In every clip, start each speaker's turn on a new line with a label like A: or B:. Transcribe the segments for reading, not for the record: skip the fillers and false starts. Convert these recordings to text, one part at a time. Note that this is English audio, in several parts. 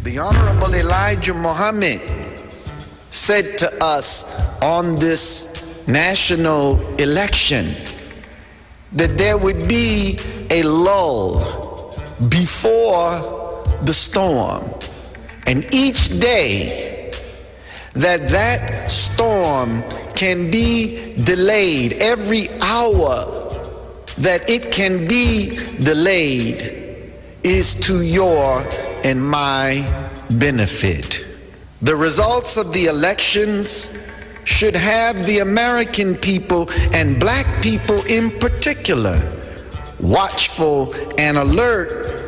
A: The Honorable Elijah Muhammad said to us on this national election that there would be a lull before the storm, and each day that storm can be delayed, every hour that it can be delayed is to your and my benefit. The results of the elections should have the American people and black people in particular watchful and alert,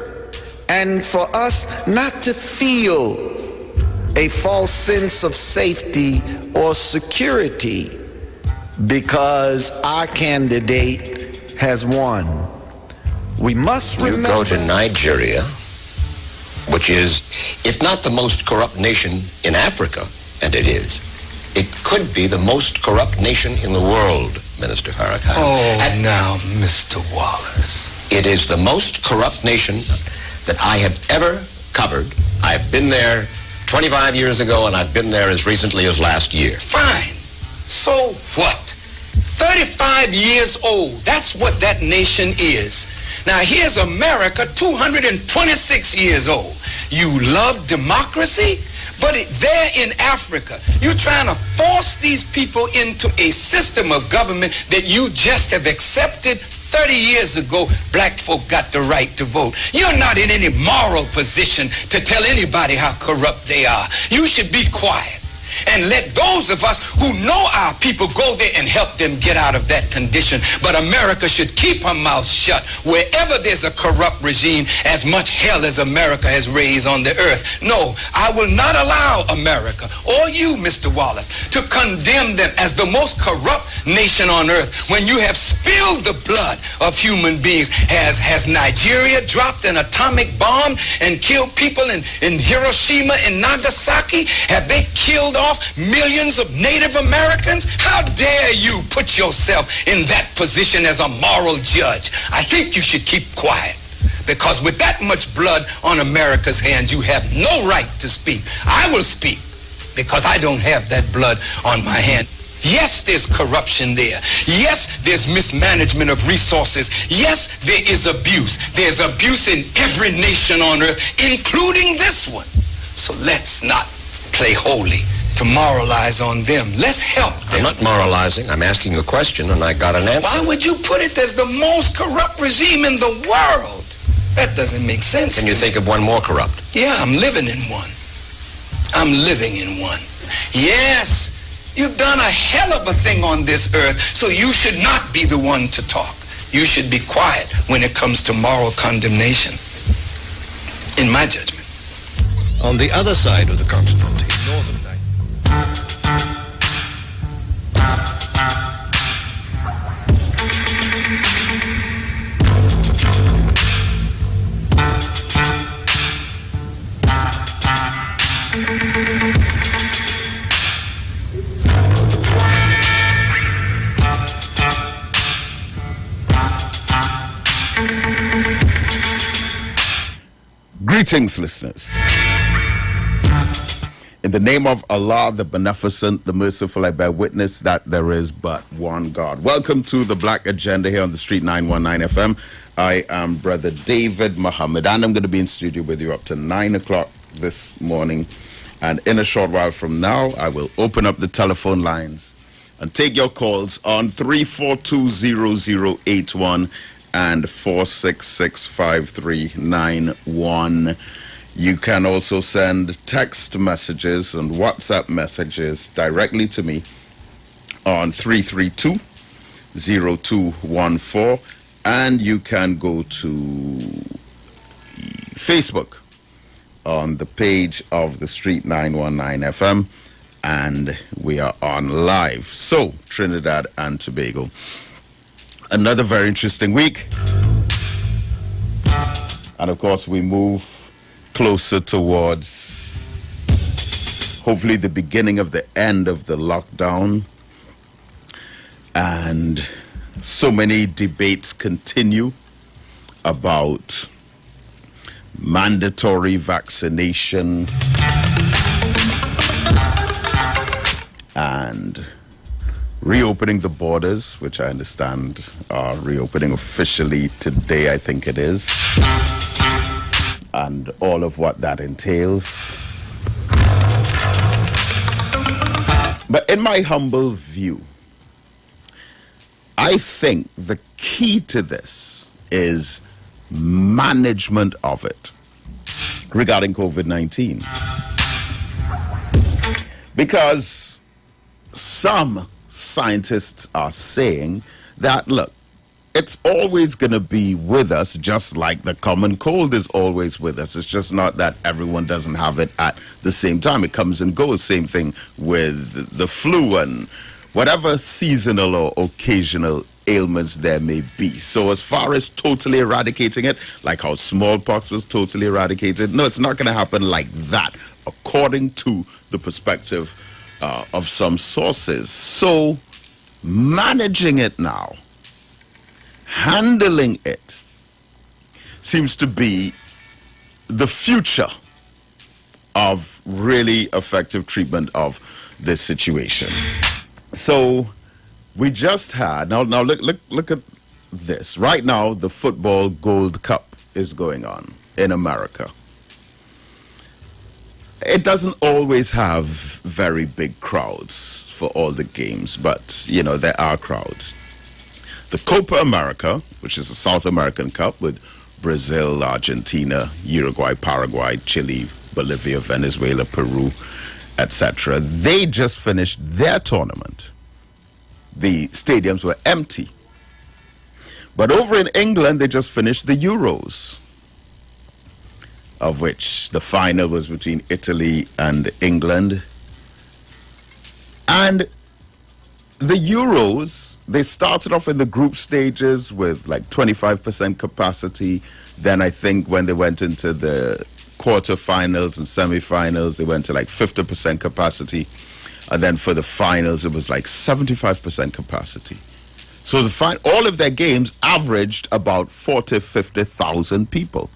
A: and for us not to feel a false sense of safety or security because our candidate has won. We must remember.
B: You go to Nigeria, which is, if not the most corrupt nation in Africa, and it is, it could be the most corrupt nation in the world, Minister Farrakhan.
C: Oh, now, Mr. Wallace.
B: It is the most corrupt nation that I have ever covered. I've been there 25 years ago, and I've been there as recently as last year.
C: Fine. So what? 35 years old. That's what that nation is. Now, here's America, 226 years old. You love democracy, but there in Africa, you're trying to force these people into a system of government that you just have accepted. 30 years ago, black folk got the right to vote. You're not in any moral position to tell anybody how corrupt they are. You should be quiet and let those of us who know our people go there and help them get out of that condition. But America should keep her mouth shut wherever there's a corrupt regime, as much hell as America has raised on the earth. No, I will not allow America, or you, Mr. Wallace, to condemn them as the most corrupt nation on earth when you have spilled the blood of human beings. Has Nigeria dropped an atomic bomb and killed people in Hiroshima and Nagasaki? Have they killed off millions of Native Americans? How dare you put yourself in that position as a moral judge? I think you should keep quiet, because with that much blood on America's hands, you have no right to speak. I will speak because I don't have that blood on my hand. Yes, there's corruption there. Yes, there's mismanagement of resources. Yes, there is abuse. There's abuse in every nation on earth, including this one. So let's not play holy to moralize on them. Let's help them.
B: I'm not moralizing. I'm asking a question, and I got an answer.
C: Why would you put it as the most corrupt regime in the world? That doesn't make sense.
B: Can you think of one more corrupt?
C: Yeah, I'm living in one. I'm living in one. Yes, you've done a hell of a thing on this earth, so you should not be the one to talk. You should be quiet when it comes to moral condemnation, in my judgment.
D: On the other side of the continent, in northern Nigeria.
E: Greetings, listeners. In the name of Allah, the Beneficent, the Merciful, I bear witness that there is but one God. Welcome to the Black Agenda here on the Street 919 FM. I am Brother David Muhammad, and I'm going to be in studio with you up to 9 o'clock this morning. And in a short while from now, I will open up the telephone lines and take your calls on 3420081 and 4665391. You can also send text messages and WhatsApp messages directly to me on 332-0214, and you can go to Facebook on the page of the Street 919 FM, and we are on live. So, Trinidad and Tobago. Another very interesting week. And of course, we move closer towards hopefully the beginning of the end of the lockdown, and so many debates continue about mandatory vaccination, and reopening the borders, which I understand are reopening officially today, I think it is, and all of what that entails. But in my humble view, I think the key to this is management of it regarding COVID-19. Because some scientists are saying that, look, it's always going to be with us, just like the common cold is always with us. It's just not that everyone doesn't have it at the same time. It comes and goes. Same thing with the flu and whatever seasonal or occasional ailments there may be. So as far as totally eradicating it, like how smallpox was totally eradicated, no, it's not going to happen like that, according to the perspective of some sources. So managing it now, handling it, seems to be the future of really effective treatment of this situation. So we just had, now look at this. Right now, the Football Gold Cup is going on in America. It doesn't always have very big crowds for all the games, but, you know, there are crowds. The Copa America, which is a South American Cup with Brazil, Argentina, Uruguay, Paraguay, Chile, Bolivia, Venezuela, Peru, etc. They just finished their tournament. The stadiums were empty. But over in England, they just finished the Euros, of which the final was between Italy and England. And the Euros, they started off in the group stages with like 25% capacity. Then I think when they went into the quarterfinals and semifinals, they went to like 50% capacity. And then for the finals, it was like 75% capacity. So all of their games averaged about 40,000, 50,000 people.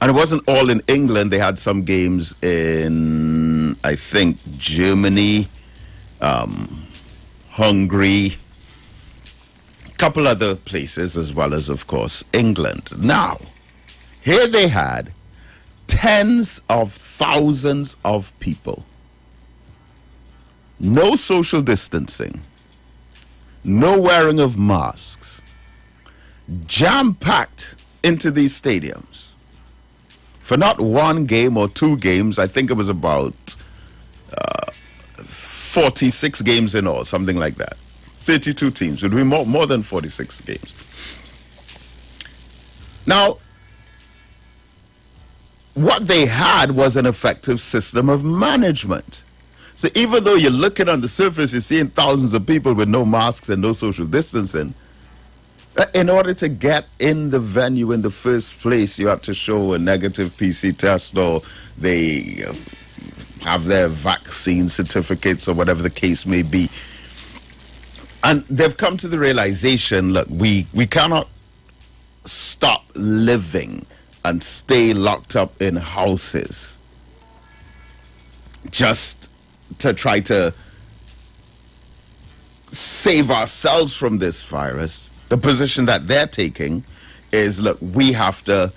E: And it wasn't all in England. They had some games in, I think, Germany, Hungary, a couple other places, as well as, of course, England. Now, here they had tens of thousands of people. No social distancing, no wearing of masks, jam-packed into these stadiums. For not one game or two games, I think it was about 46 games in all, something like that. 32 teams. It would be more than 46 games. Now, what they had was an effective system of management. So even though you're looking on the surface, you're seeing thousands of people with no masks and no social distancing, in order to get in the venue in the first place, you have to show a negative PC test, or they have their vaccine certificates, or whatever the case may be. And they've come to the realization, look, we cannot stop living and stay locked up in houses just to try to save ourselves from this virus. The position that they're taking is, look, we have to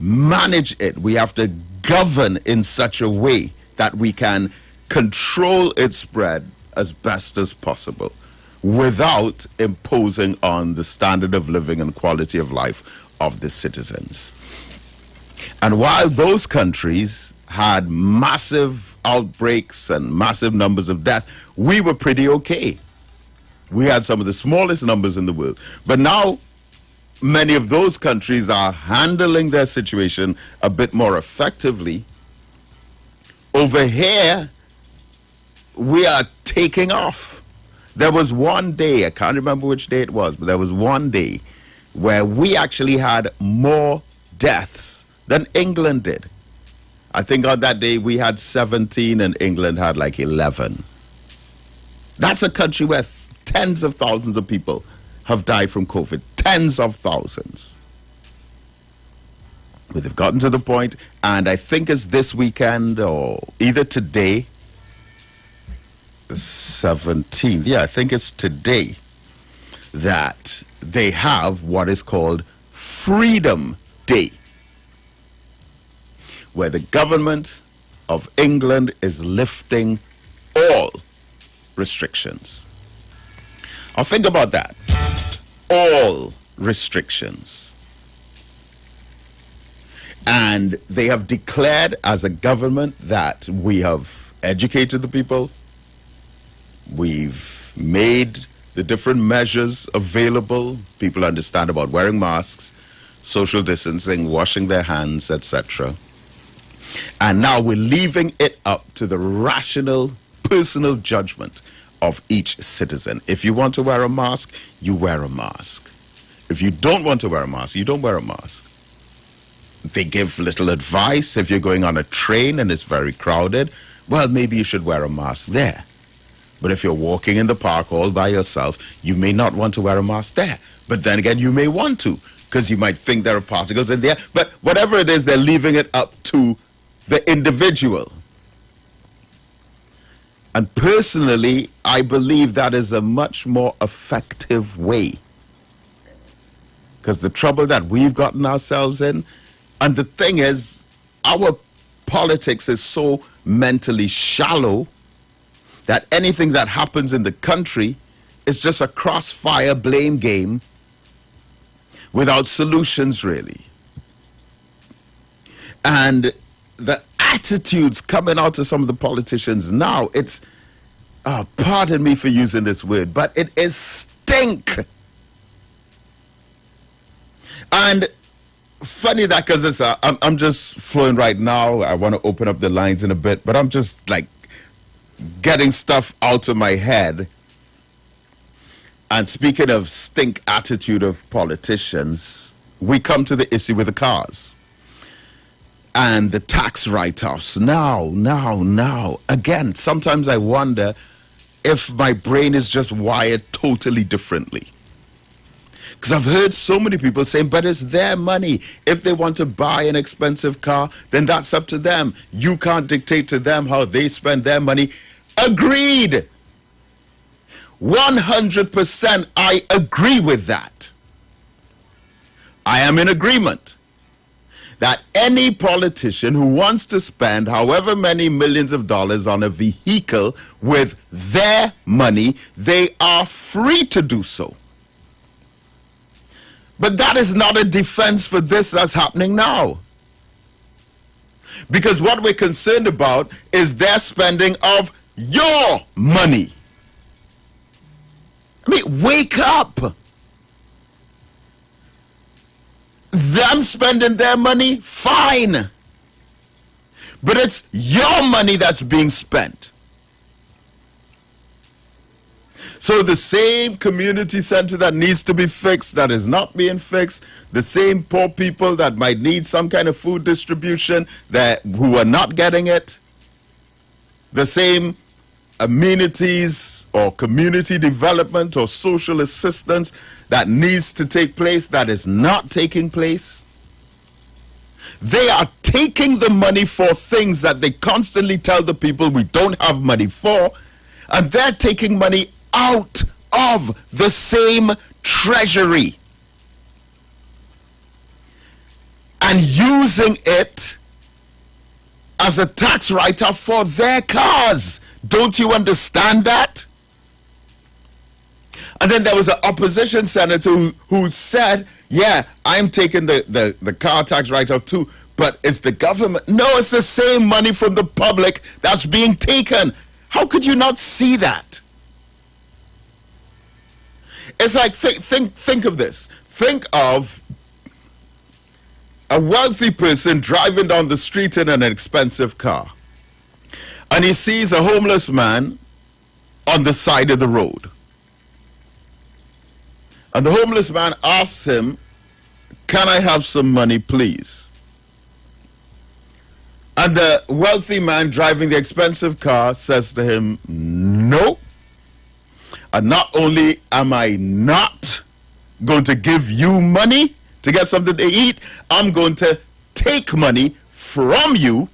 E: manage it. We have to govern in such a way that we can control its spread as best as possible without imposing on the standard of living and quality of life of the citizens. And while those countries had massive outbreaks and massive numbers of death, we were pretty okay. We had some of the smallest numbers in the world. But now, many of those countries are handling their situation a bit more effectively. Over here, we are taking off. There was one day, I can't remember which day it was, but there was one day where we actually had more deaths than England did. I think on that day we had 17 and England had like 11. That's a country where tens of thousands of people have died from COVID. Tens of thousands. But they've gotten to the point, and I think it's this weekend or either today, the 17th. Yeah, I think it's today that they have what is called Freedom Day, where the government of England is lifting all restrictions. Now think about that. All restrictions. And they have declared as a government that we have educated the people. We've made the different measures available. People understand about wearing masks, social distancing, washing their hands, etc. And now we're leaving it up to the rational, personal judgment of each citizen. If you want to wear a mask, you wear a mask. If you don't want to wear a mask, you don't wear a mask. They give little advice. If you're going on a train and it's very crowded, well, maybe you should wear a mask there. But if you're walking in the park all by yourself, you may not want to wear a mask there. But then again, you may want to, because you might think there are particles in there. But whatever it is, they're leaving it up to the individual. And personally, I believe that is a much more effective way. Because the trouble that we've gotten ourselves in, and the thing is, our politics is so mentally shallow that anything that happens in the country is just a crossfire blame game without solutions, really. And the attitudes coming out of some of the politicians now, it's, pardon me for using this word, but it is stink. And funny that, because it's I'm just flowing right now. I want to open up the lines in a bit, but I'm just like getting stuff out of my head. And speaking of stink attitude of politicians, we come to the issue with the cars and the tax write-offs. Now. Again, sometimes I wonder if my brain is just wired totally differently. Because I've heard so many people saying, but it's their money. If they want to buy an expensive car, then that's up to them. You can't dictate to them how they spend their money. Agreed. 100% I agree with that. I am in agreement that any politician who wants to spend however many millions of dollars on a vehicle with their money, they are free to do so. But that is not a defense for this that's happening now. Because what we're concerned about is their spending of your money. I mean, wake up. Them spending their money, fine. But it's your money that's being spent. So the same community center that needs to be fixed, that is not being fixed, the same poor people that might need some kind of food distribution who are not getting it, the same amenities or community development or social assistance that needs to take place that is not taking place. They are taking the money for things that they constantly tell the people we don't have money for, and they're taking money out of the same treasury and using it as a tax write-off for their cars. Don't you understand that? And then there was an opposition senator who said, yeah, I'm taking the car tax write-off too, but it's the government. No, it's the same money from the public that's being taken. How could you not see that? It's like, think of this. Think of a wealthy person driving down the street in an expensive car, and he sees a homeless man on the side of the road. And the homeless man asks him, can I have some money, please? And the wealthy man driving the expensive car says to him, no. And not only am I not going to give you money to get something to eat, I'm going to take money from you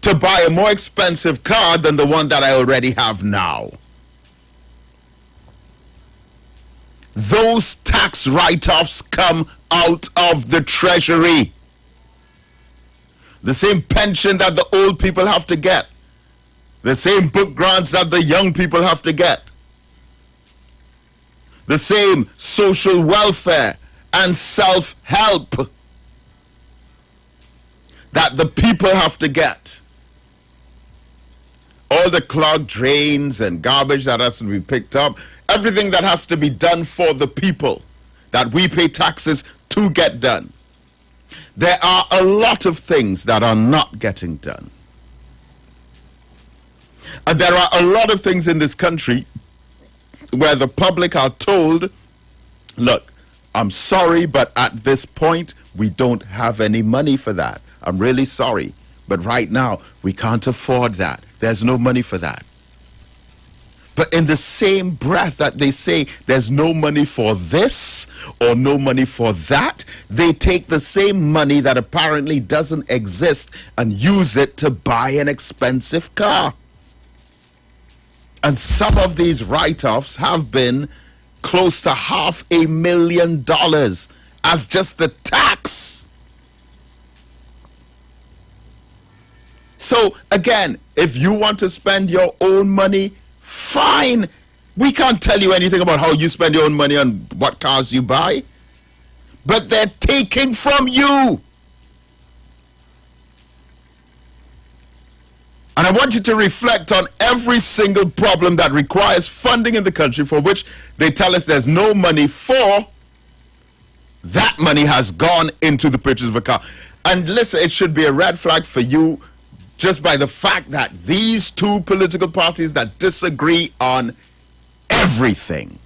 E: to buy a more expensive car than the one that I already have now. Those tax write-offs come out of the treasury. The same pension that the old people have to get. The same book grants that the young people have to get. The same social welfare and self-help that the people have to get. All the clogged drains and garbage that has to be picked up, everything that has to be done for the people that we pay taxes to get done. There are a lot of things that are not getting done. And there are a lot of things in this country where the public are told, look, I'm sorry, but at this point, we don't have any money for that. I'm really sorry, but right now, we can't afford that. There's no money for that. But in the same breath that they say there's no money for this or no money for that, they take the same money that apparently doesn't exist and use it to buy an expensive car. And some of these write-offs have been close to $500,000 as just the tax. So again, if you want to spend your own money, fine. We can't tell you anything about how you spend your own money on what cars you buy. But they're taking from you. And I want you to reflect on every single problem that requires funding in the country for which they tell us there's no money for. That money has gone into the purchase of a car. And listen, it should be a red flag for you just by the fact that these two political parties that disagree on everything,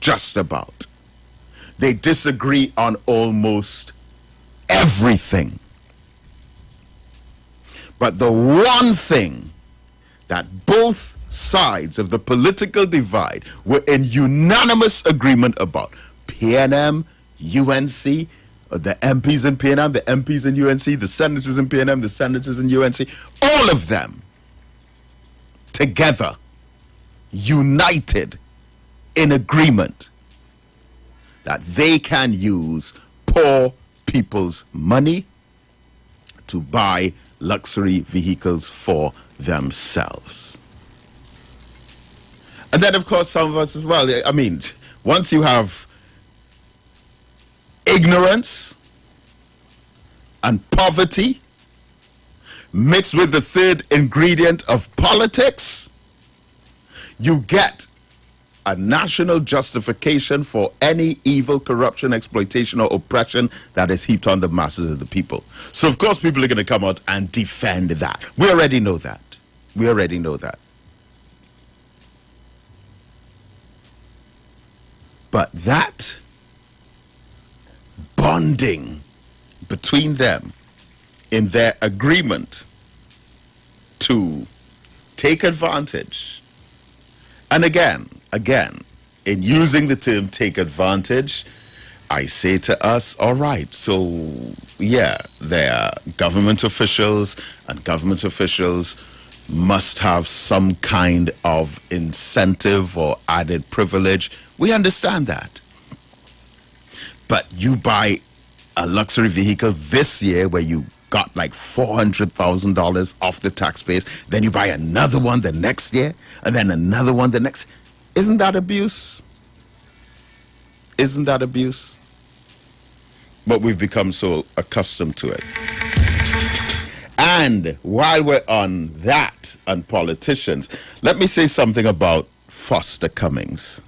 E: just about, they disagree on almost everything. But the one thing that both sides of the political divide were in unanimous agreement about, PNM, UNC, the MPs in PNM, the MPs in UNC, the senators in PNM, the senators in UNC, all of them together, united in agreement that they can use poor people's money to buy luxury vehicles for themselves. And then, of course, some of us as well. I mean, once you have ignorance and poverty mixed with the third ingredient of politics, you get a national justification for any evil, corruption, exploitation, or oppression that is heaped on the masses of the people. So, of course, people are going to come out and defend that. We already know that. We already know that. But that bonding between them in their agreement to take advantage, and again, in using the term take advantage, I say to us, all right, so yeah, there are government officials, and government officials must have some kind of incentive or added privilege. We understand that. But you buy a luxury vehicle this year where you got like $400,000 off the tax base, then you buy another one the next year, and then another one the next. Isn't that abuse? Isn't that abuse? But we've become so accustomed to it. And while we're on that and politicians, let me say something about Foster Cummings.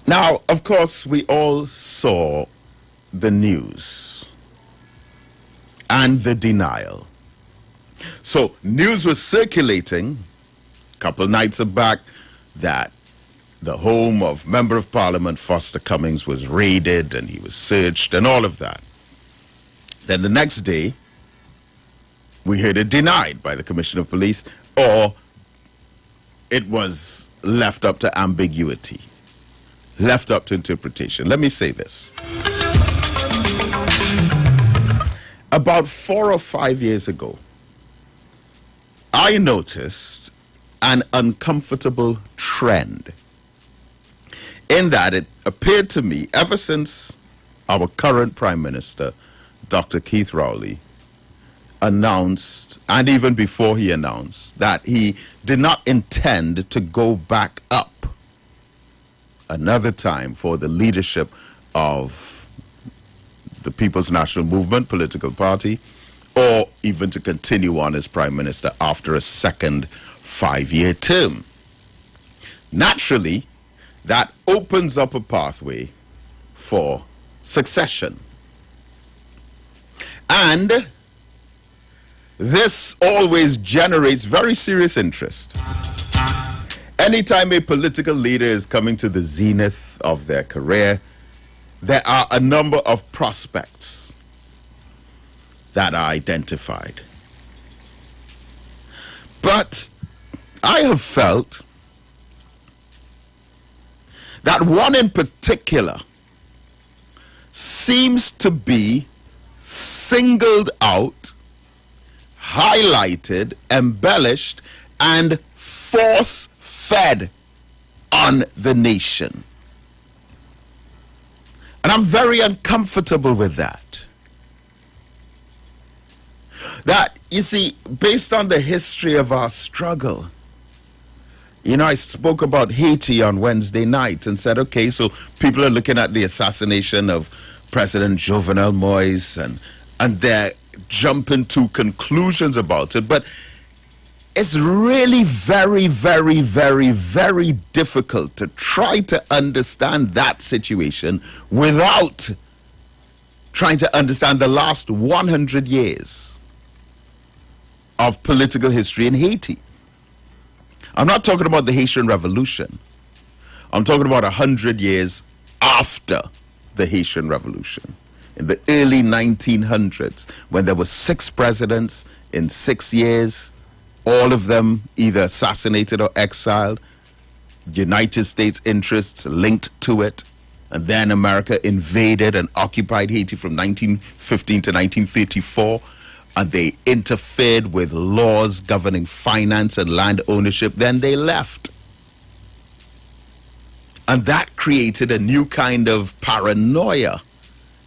E: Now, of course, we all saw the news and the denial. So, news was circulating a couple nights back that the home of Member of Parliament Foster Cummings was raided and he was searched and all of that. Then the next day, we heard it denied by the Commissioner of Police, or it was left up to ambiguity. left up to interpretation. Let me say this. About 4 or 5 years ago, I noticed an uncomfortable trend in that it appeared to me, ever since our current Prime Minister, Dr. Keith Rowley, announced, and even before he announced, that he did not intend to go back up another time for the leadership of the People's National Movement political party, or even to continue on as Prime Minister after a second 5-year term. Naturally, that opens up a pathway for succession. And this always generates very serious interest. Anytime a political leader is coming to the zenith of their career, there are a number of prospects that are identified. But I have felt that one in particular seems to be singled out, highlighted, embellished, and force-fed on the nation. And I'm very uncomfortable with that. That, you see, based on the history of our struggle, you know, I spoke about Haiti on Wednesday night and said, okay, so people are looking at the assassination of President Jovenel Moïse and they're jumping to conclusions about it. But it's really very, very, very, very difficult to try to understand that situation without trying to understand the last 100 years of political history in Haiti. I'm not talking about the Haitian Revolution. I'm talking about 100 years after the Haitian Revolution. In the early 1900s, when there were 6 presidents in 6 years, all of them either assassinated or exiled, United States interests linked to it, and then America invaded and occupied Haiti from 1915 to 1934, and they interfered with laws governing finance and land ownership. Then they left. And that created a new kind of paranoia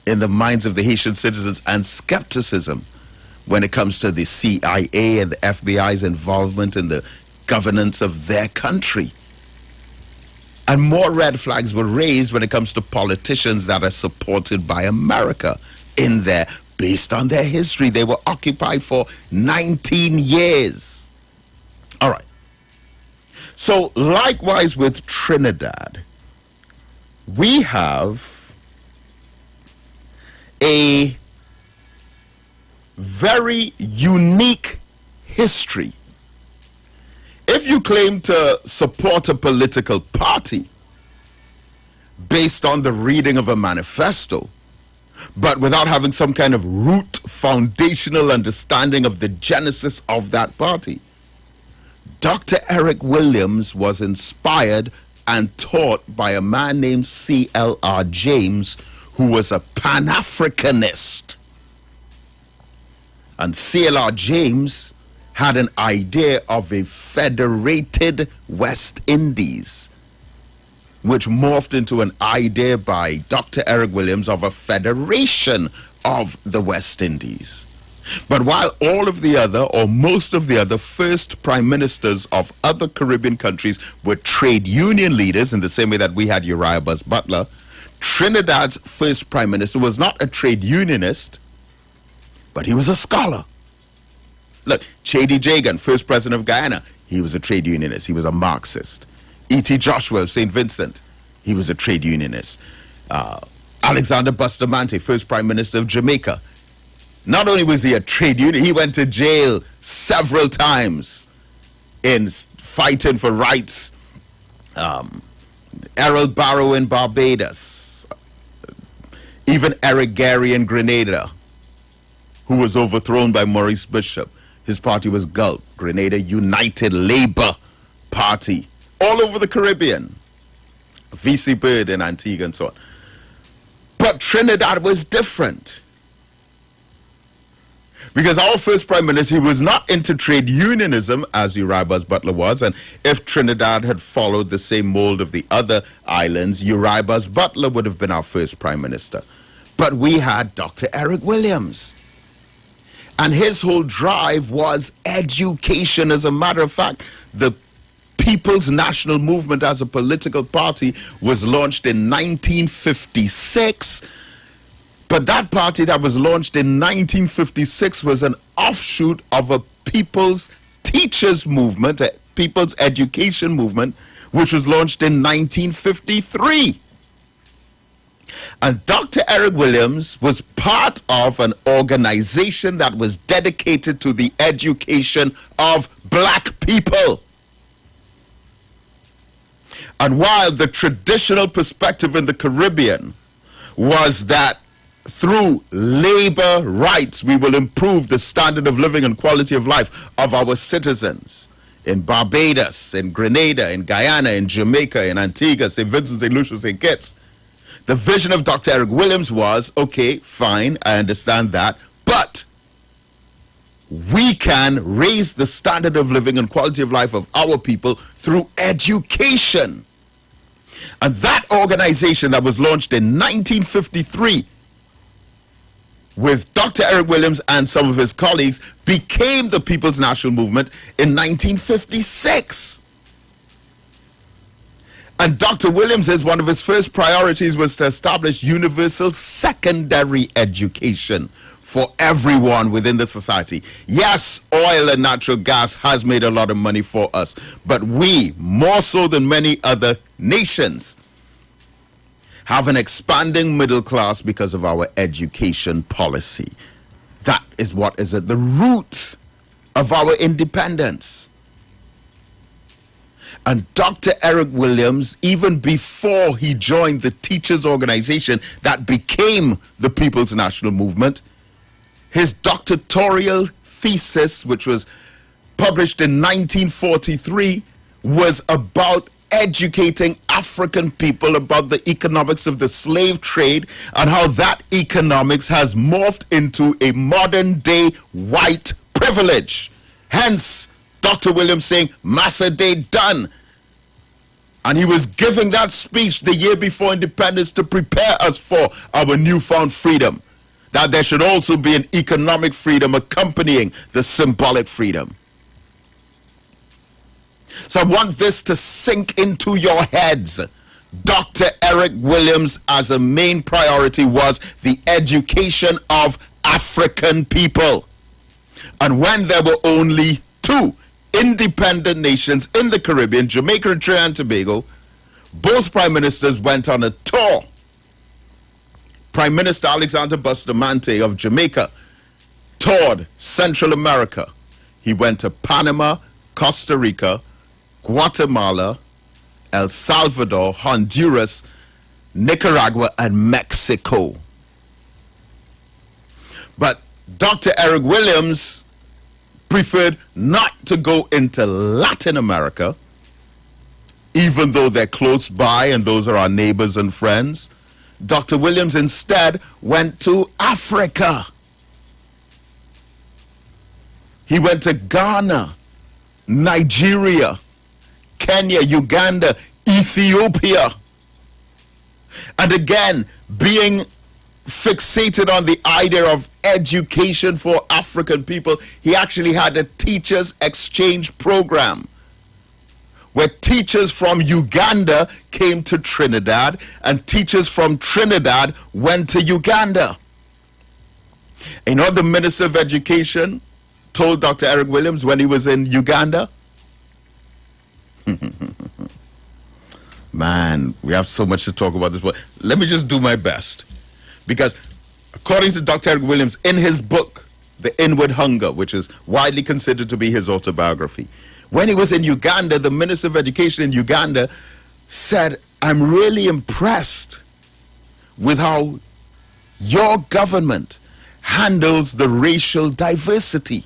E: in the minds of the Haitian citizens and skepticism when it comes to the CIA and the FBI's involvement in the governance of their country. And more red flags were raised when it comes to politicians that are supported by America in there, based on their history. They were occupied for 19 years. All right. So likewise with Trinidad, we have a very unique history. If you claim to support a political party based on the reading of a manifesto, but without having some kind of root foundational understanding of the genesis of that party, Dr. Eric Williams was inspired and taught by a man named C.L.R. James, who was a Pan-Africanist. And C.L.R. James had an idea of a federated West Indies, which morphed into an idea by Dr. Eric Williams of a federation of the West Indies. But while all of the other, or most of the other, first prime ministers of other Caribbean countries were trade union leaders, in the same way that we had Uriah Buzz Butler, Trinidad's first prime minister was not a trade unionist, but he was a scholar. Look, Chady Jagan, first president of Guyana, he was a trade unionist. He was a Marxist. E.T. Joshua of St. Vincent, he was a trade unionist. Alexander Bustamante, first prime minister of Jamaica. Not only was he a trade union, he went to jail several times in fighting for rights. Errol Barrow in Barbados. Even Eric Gary in Grenada, who was overthrown by Maurice Bishop. His party was GULP, Grenada United Labour Party. All over the Caribbean. VC Bird in Antigua and so on. But Trinidad was different. Because our first prime minister, he was not into trade unionism as Uriah Butler was, and if Trinidad had followed the same mold of the other islands, Uriah Butler would have been our first prime minister. But we had Dr. Eric Williams. And his whole drive was education. As a matter of fact, the People's National Movement as a political party was launched in 1956. But that party that was launched in 1956 was an offshoot of a people's teachers movement, a people's education movement, which was launched in 1953. And Dr. Eric Williams was part of an organization that was dedicated to the education of black people. And while the traditional perspective in the Caribbean was that through labor rights, we will improve the standard of living and quality of life of our citizens in Barbados, in Grenada, in Guyana, in Jamaica, in Antigua, St. Vincent, St. Lucia, St. Kitts. The vision of Dr. Eric Williams was, okay, fine, I understand that, but we can raise the standard of living and quality of life of our people through education. And that organization that was launched in 1953 with Dr. Eric Williams and some of his colleagues became the People's National Movement in 1956. And Dr. Williams, one of his first priorities was to establish universal secondary education for everyone within the society. Yes, oil and natural gas has made a lot of money for us, but we, more so than many other nations, have an expanding middle class because of our education policy. That is what is at the root of our independence. And Dr. Eric Williams, even before he joined the teachers' organization that became the People's National Movement, his doctoral thesis, which was published in 1943, was about educating African people about the economics of the slave trade and how that economics has morphed into a modern day white privilege. Hence, Dr. Williams saying, Massa Day done. And he was giving that speech the year before independence to prepare us for our newfound freedom. That there should also be an economic freedom accompanying the symbolic freedom. So I want this to sink into your heads. Dr. Eric Williams, as a main priority, was the education of African people. And when there were only two independent nations in the Caribbean, Jamaica and Trinidad and Tobago, both prime ministers went on a tour. Prime Minister Alexander Bustamante of Jamaica toured Central America. He went to Panama, Costa Rica, Guatemala, El Salvador, Honduras, Nicaragua, and Mexico. But Dr. Eric Williams preferred not to go into Latin America, even though they're close by and those are our neighbors and friends. Dr. Williams instead went to Africa. He went to Ghana, Nigeria, Kenya, Uganda, Ethiopia. And again, being fixated on the idea of education for African people, he actually had a teachers exchange program where teachers from Uganda came to Trinidad and teachers from Trinidad went to Uganda. You know, the Minister of Education told Dr. Eric Williams when he was in Uganda, man, we have so much to talk about this, but let me just do my best. Because according to Dr. Eric Williams, in his book, The Inward Hunger, which is widely considered to be his autobiography, when he was in Uganda, the Minister of Education in Uganda said, I'm really impressed with how your government handles the racial diversity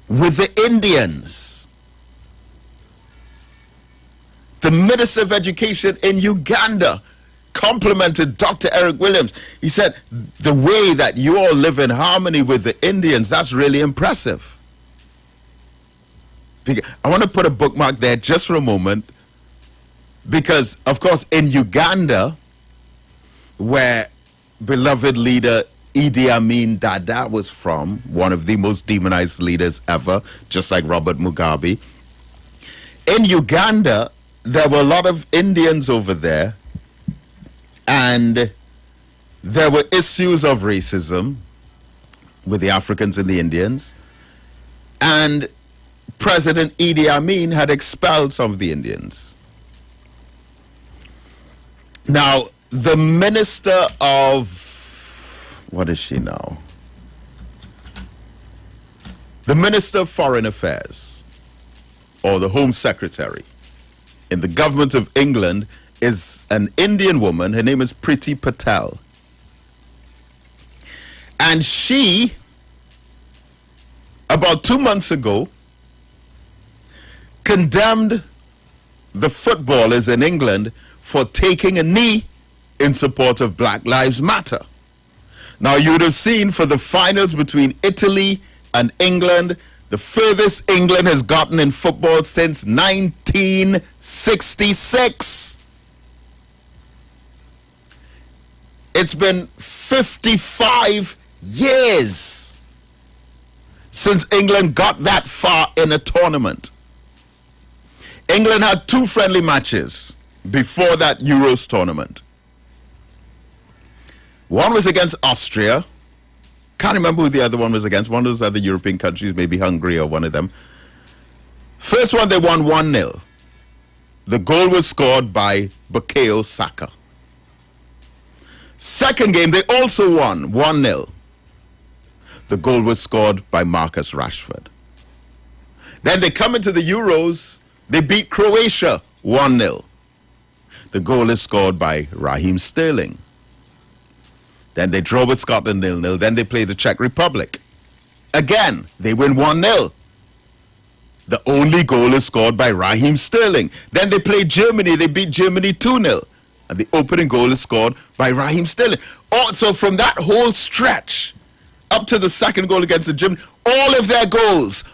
E: with the Indians. The Minister of Education in Uganda complimented Dr. Eric Williams. He said, the way that you all live in harmony with the Indians, that's really impressive. I want to put a bookmark there just for a moment, because, of course, in Uganda, where beloved leader Idi Amin Dada was from, one of the most demonized leaders ever, just like Robert Mugabe, in Uganda, there were a lot of Indians over there, and there were issues of racism with the Africans and the Indians, and President Idi Amin had expelled some of the Indians. Now, the Minister of, what is she now? The Minister of Foreign Affairs, or the Home Secretary, in the government of England is an Indian woman. Her name is Priti Patel. And she, about 2 months ago, condemned the footballers in England for taking a knee in support of Black Lives Matter. Now, you would have seen for the finals between Italy and England, the furthest England has gotten in football since 1966. It's been 55 years since England got that far in a tournament. England had 2 friendly matches before that Euros tournament. One was against Austria. Can't remember who the other one was against. One of those other European countries, maybe Hungary or one of them. First one, they won 1-0. The goal was scored by Bukayo Saka. Second game, they also won 1-0. The goal was scored by Marcus Rashford. Then they come into the Euros. They beat Croatia 1-0. The goal is scored by Raheem Sterling. Then they draw with Scotland 0-0. Then they play the Czech Republic. Again, they win 1-0. The only goal is scored by Raheem Sterling. Then they play Germany. They beat Germany 2-0. And the opening goal is scored by Raheem Sterling. Also, from that whole stretch up to the second goal against the Germany, all of their goals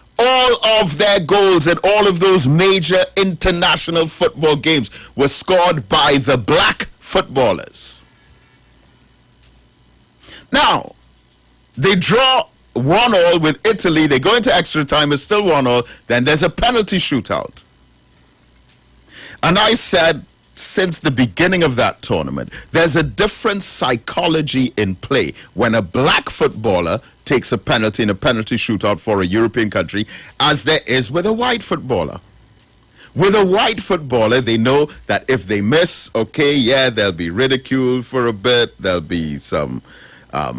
E: in all of those major international football games were scored by the black footballers. Now, they draw 1-1 with Italy. They go into extra time. It's still 1-1. Then there's a penalty shootout. And I said, since the beginning of that tournament, there's a different psychology in play when a black footballer takes a penalty in a penalty shootout for a European country as there is with a white footballer. With a white footballer, they know that if they miss, okay, yeah, they'll be ridiculed for a bit. There'll be some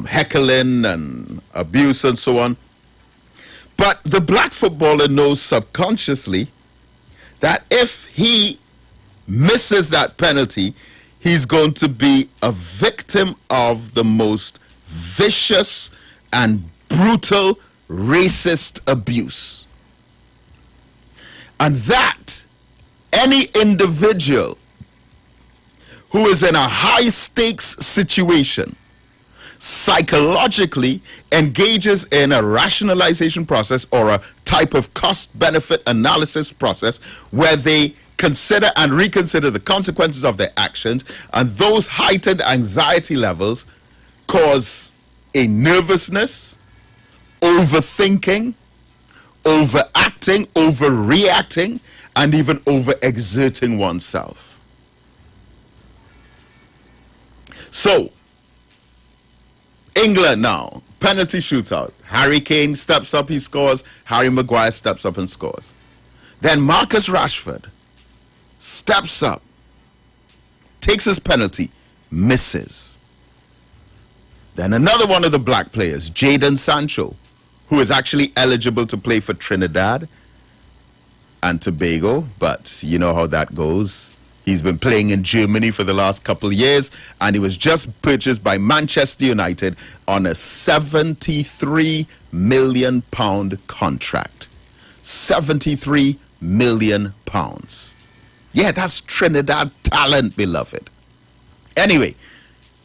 E: heckling and abuse and so on. But the black footballer knows subconsciously that if he misses that penalty, he's going to be a victim of the most vicious and brutal racist abuse. And that any individual who is in a high stakes situation psychologically engages in a rationalization process or a type of cost-benefit analysis process where they consider and reconsider the consequences of their actions, and those heightened anxiety levels cause a nervousness, overthinking, overacting, overreacting, and even overexerting oneself. So, England now, penalty shootout. Harry Kane steps up, he scores. Harry Maguire steps up and scores. Then Marcus Rashford steps up, takes his penalty, misses. Then another one of the black players, Jadon Sancho, who is actually eligible to play for Trinidad and Tobago, but you know how that goes. He's been playing in Germany for the last couple of years, and he was just purchased by Manchester United on a £73 million contract. £73 million. Yeah, that's Trinidad talent, beloved. Anyway,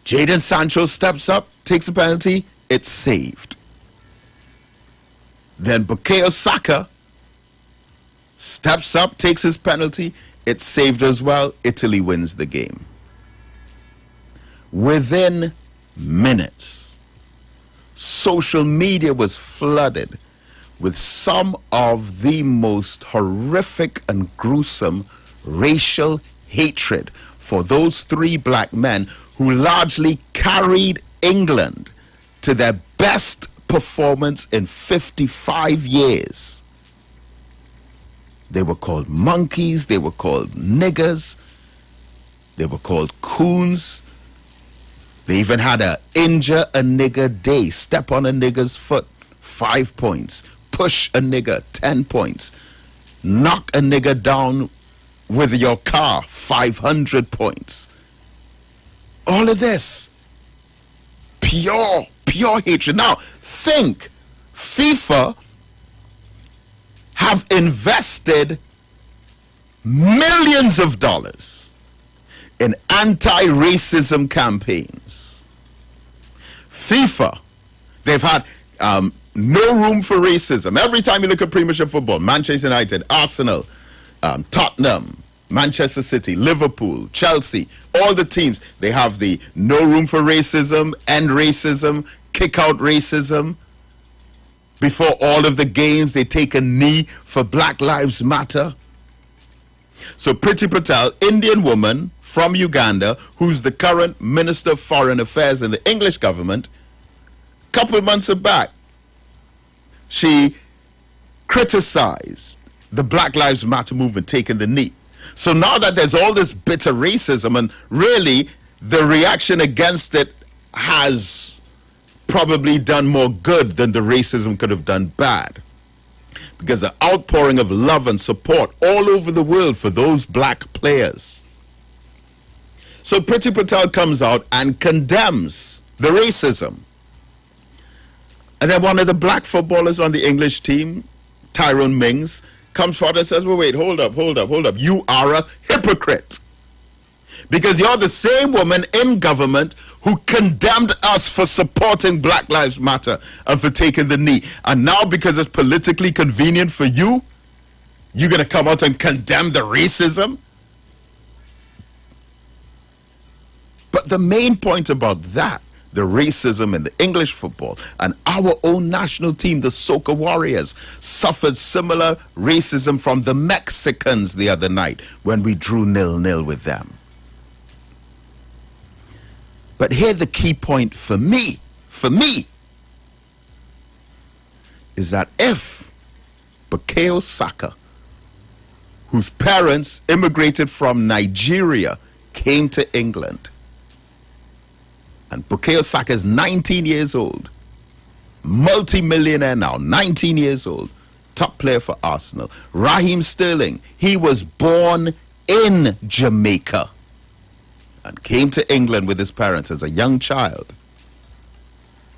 E: Jadon Sancho steps up, takes a penalty, it's saved. Then Bukayo Saka steps up, takes his penalty, it's saved as well. Italy wins the game. Within minutes, social media was flooded with some of the most horrific and gruesome racial hatred for those three black men who largely carried England to their best performance in 55 years. They were called monkeys, they were called niggers, they were called coons. They even had a injure a nigger day, step on a nigger's foot, 5 points, push a nigger, 10 points, knock a nigger down with your car, 500 points. All of this, pure hatred. Now, think, FIFA have invested millions of dollars in anti-racism campaigns. FIFA, they've had no room for racism. Every time you look at Premiership football, Manchester United, Arsenal, Tottenham, Manchester City, Liverpool, Chelsea, all the teams, they have the no room for racism, end racism, kick out racism. Before all of the games, they take a knee for Black Lives Matter. So Priti Patel, Indian woman from Uganda, who's the current Minister of Foreign Affairs in the English government, a couple of months back, she criticized the Black Lives Matter movement taking the knee. So now that there's all this bitter racism, and really the reaction against it has probably done more good than the racism could have done bad. Because the outpouring of love and support all over the world for those black players. So Priti Patel comes out and condemns the racism. And then one of the black footballers on the English team, Tyrone Mings, comes forward and says, well, wait, hold up. You are a hypocrite. Because you're the same woman in government who condemned us for supporting Black Lives Matter and for taking the knee. And now because it's politically convenient for you, you're going to come out and condemn the racism? But the main point about that, the racism in the English football, and our own national team, the Soca Warriors, suffered similar racism from the Mexicans the other night when we drew 0-0 with them. But here the key point for me, is that if Bukayo Saka, whose parents immigrated from Nigeria, came to England, and Bukayo Saka is 19 years old, multi-millionaire now, 19 years old, top player for Arsenal. Raheem Sterling, he was born in Jamaica and came to England with his parents as a young child.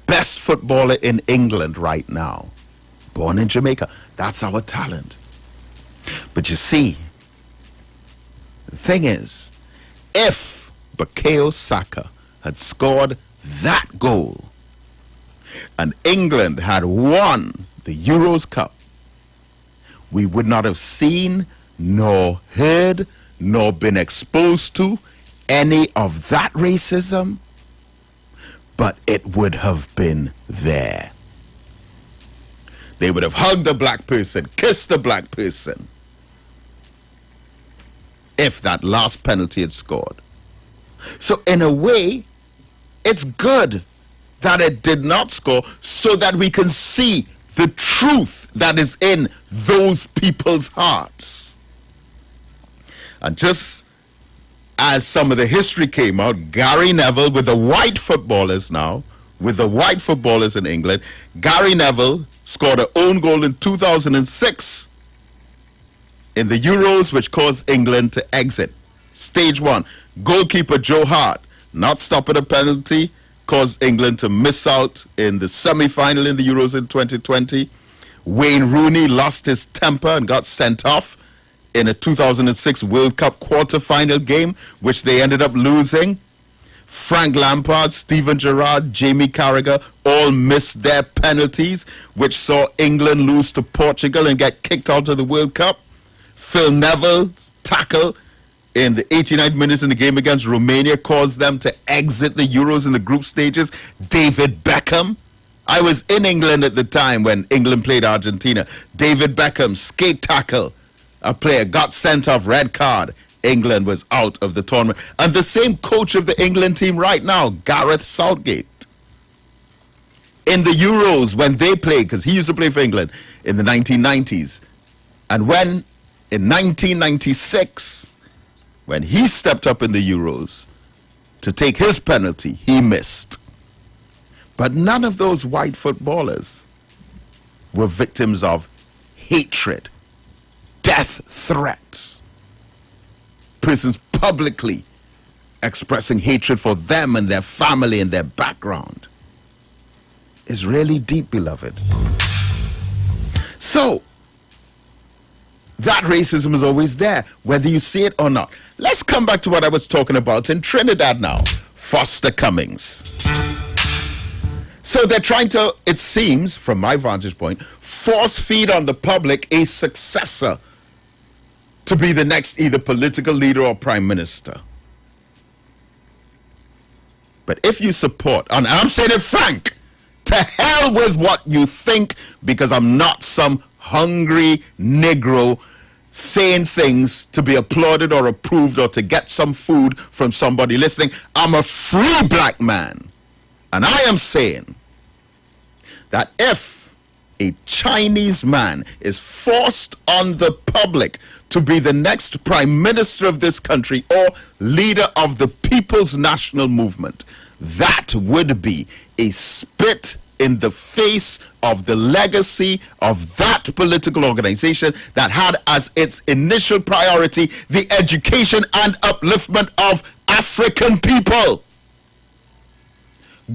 E: Best footballer in England right now, born in Jamaica. That's our talent. But you see, the thing is, if Bukayo Saka had scored that goal and England had won the Euros Cup, we would not have seen, nor heard, nor been exposed to any of that racism, but it would have been there. They would have hugged a black person, kissed a black person, if that last penalty had scored. So in a way, it's good that it did not score so that we can see the truth that is in those people's hearts. And just as some of the history came out, Gary Neville, with the white footballers now, with the white footballers in England, Gary Neville scored an own goal in 2006 in the Euros, which caused England to exit. Stage one, goalkeeper Joe Hart, not stopping a penalty, caused England to miss out in the semi-final in the Euros in 2020. Wayne Rooney lost his temper and got sent off in a 2006 World Cup quarter-final game, which they ended up losing. Frank Lampard, Steven Gerrard, Jamie Carragher all missed their penalties, which saw England lose to Portugal and get kicked out of the World Cup. Phil Neville's tackle in the 89th minutes in the game against Romania caused them to exit the Euros in the group stages. David Beckham. I was in England at the time when England played Argentina. David Beckham, skate tackle. A player got sent off, red card. England was out of the tournament. And the same coach of the England team right now, Gareth Southgate, in the Euros when they played, because he used to play for England in the 1990s. And when, in 1996, when he stepped up in the Euros to take his penalty, he missed. But none of those white footballers were victims of hatred, death threats, persons publicly expressing hatred for them and their family and their background. Is really deep, beloved. So, that racism is always there, whether you see it or not. Let's come back to what I was talking about in Trinidad now. Foster Cummings. So they're trying to, it seems, from my vantage point, force feed on the public a successor to be the next either political leader or prime minister. But if you support, and I'm saying it frank, to hell with what you think, because I'm not some hungry Negro saying things to be applauded or approved or to get some food from somebody listening. I'm a free black man. And I am saying that if a Chinese man is forced on the public to be the next prime minister of this country or leader of the People's National Movement, that would be a spit in the face of the legacy of that political organization that had as its initial priority the education and upliftment of African people.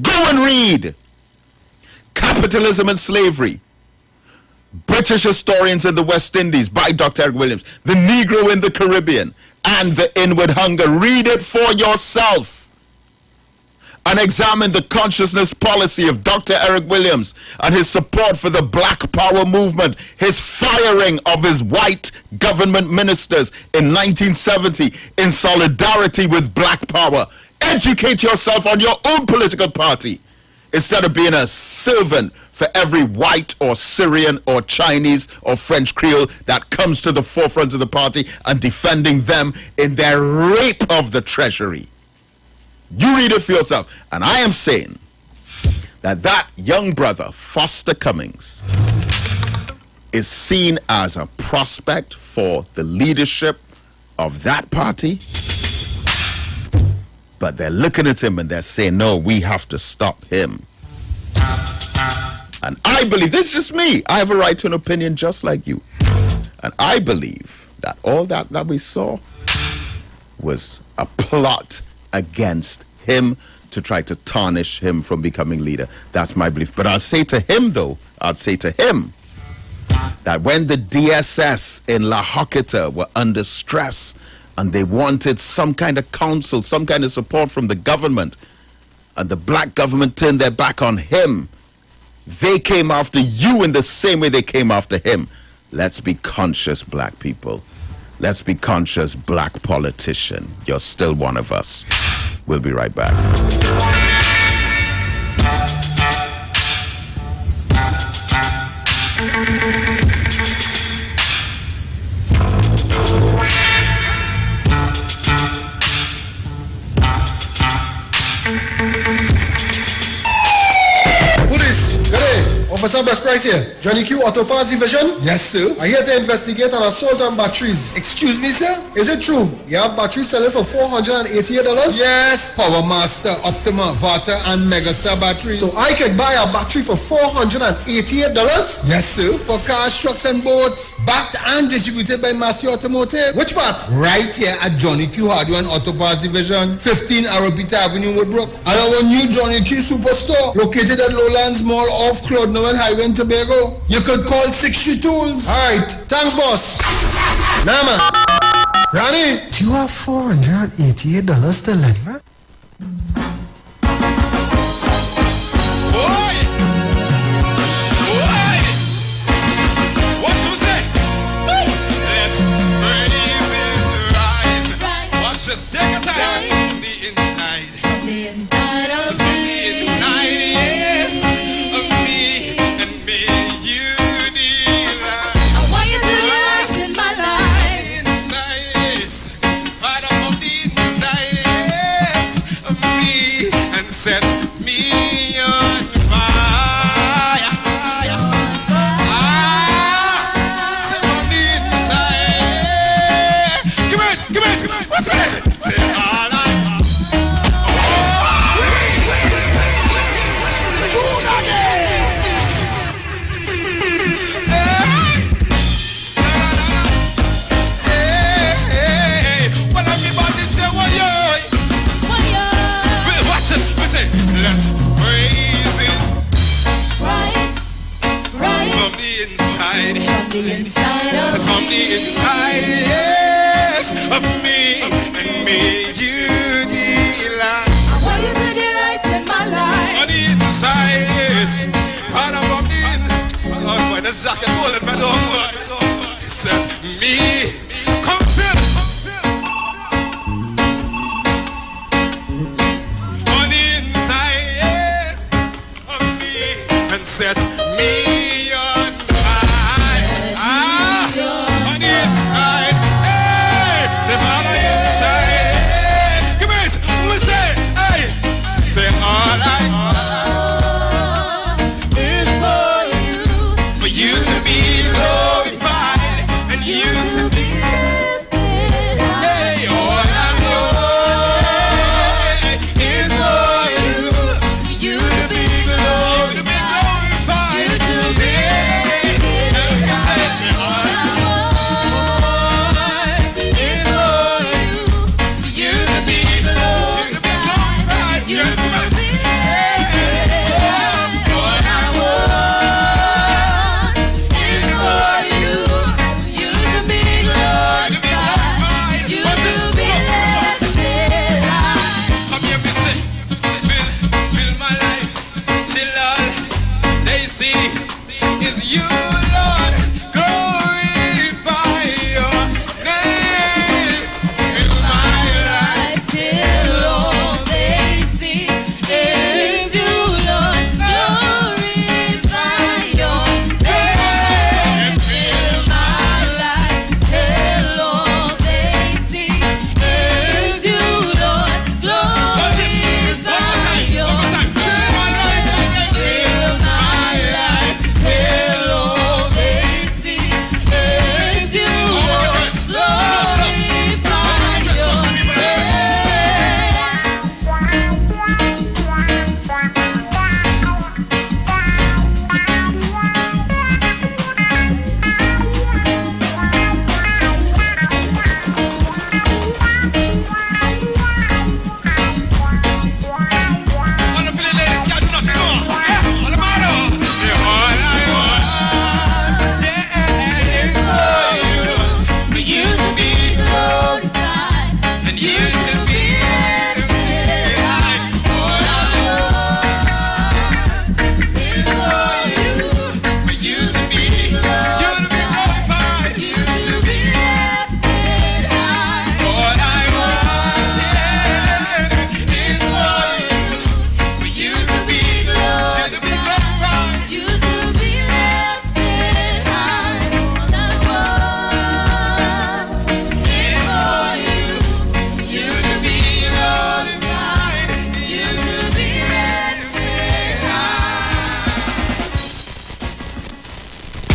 E: Go and read Capitalism and Slavery, British Historians in the West Indies by Dr. Eric Williams, The Negro in the Caribbean, and The Inward Hunger. Read it for yourself and examine the consciousness policy of Dr. Eric Williams and his support for the Black Power movement, his firing of his white government ministers in 1970 in solidarity with Black Power. Educate yourself on your own political party instead of being a servant for every white or Syrian or Chinese or French Creole that comes to the forefront of the party and defending them in their rape of the treasury. You read it for yourself. And I am saying that young brother, Foster Cummings, is seen as a prospect for the leadership of that party. But they're looking at him and they're saying, no, we have to stop him. And I believe, this is just me, I have a right to an opinion just like you. And I believe that all that we saw was a plot against him to try to tarnish him from becoming leader. That's my belief. But I'll say to him, though, that when the DSS in La Hoquita were under stress and they wanted some kind of counsel, some kind of support from the government, and the black government turned their back on him, they came after you in the same way they came after him. Let's be conscious, black people. Let's be conscious, black politician. You're still one of us. We'll be right back.
F: Officer Best Price here. Johnny Q, Auto Parts Division?
G: Yes, sir.
F: I'm here to investigate an assault on batteries.
G: Excuse me, sir?
F: Is it true you have batteries selling for $488?
G: Yes. Power Master, Optima, Vata, and Megastar batteries.
F: So I can buy a battery for $488?
G: Yes, sir. For cars, trucks, and boats. Backed and distributed by Massey Automotive.
F: Which part?
G: Right here at Johnny Q Hardware and Auto Parts Division, 15 Arrowbita Avenue, Woodbrook. And our new Johnny Q Superstore, located at Lowlands Mall off Claude Noel Island Highway in Tobago. You could call 60 Tools. Alright, thanks boss. Nama. Granny.
F: Do you have $488 to lend, man?
H: Just take a time from the inside. From the inside of so me. From the inside, yes, of me and me, you delight. I want you to delight in my life. From the inside, yes, right up from the inside, yes, of me and set me on fire. Set from the inside. Come on. What's that? Say all I want. Shoot again. Hey. What have you about to say? What yo? Watch it. Listen. Let's praise it. Right. From the inside. So from the inside, yes, of me. You delight. I want you to delight in my life. On the inside, yes. Right up on the inside. Oh boy, this jacket holding my dog. He said, me, come feel. On the inside, yes, of me, and set me on fire. On the inside, hey, say, on the inside. Say all I want is for you to be glorified and you to be lifted high. Hey, all I want is for you to be glorified, you to be lifted high. Say all I want is for you to be glorified, you to be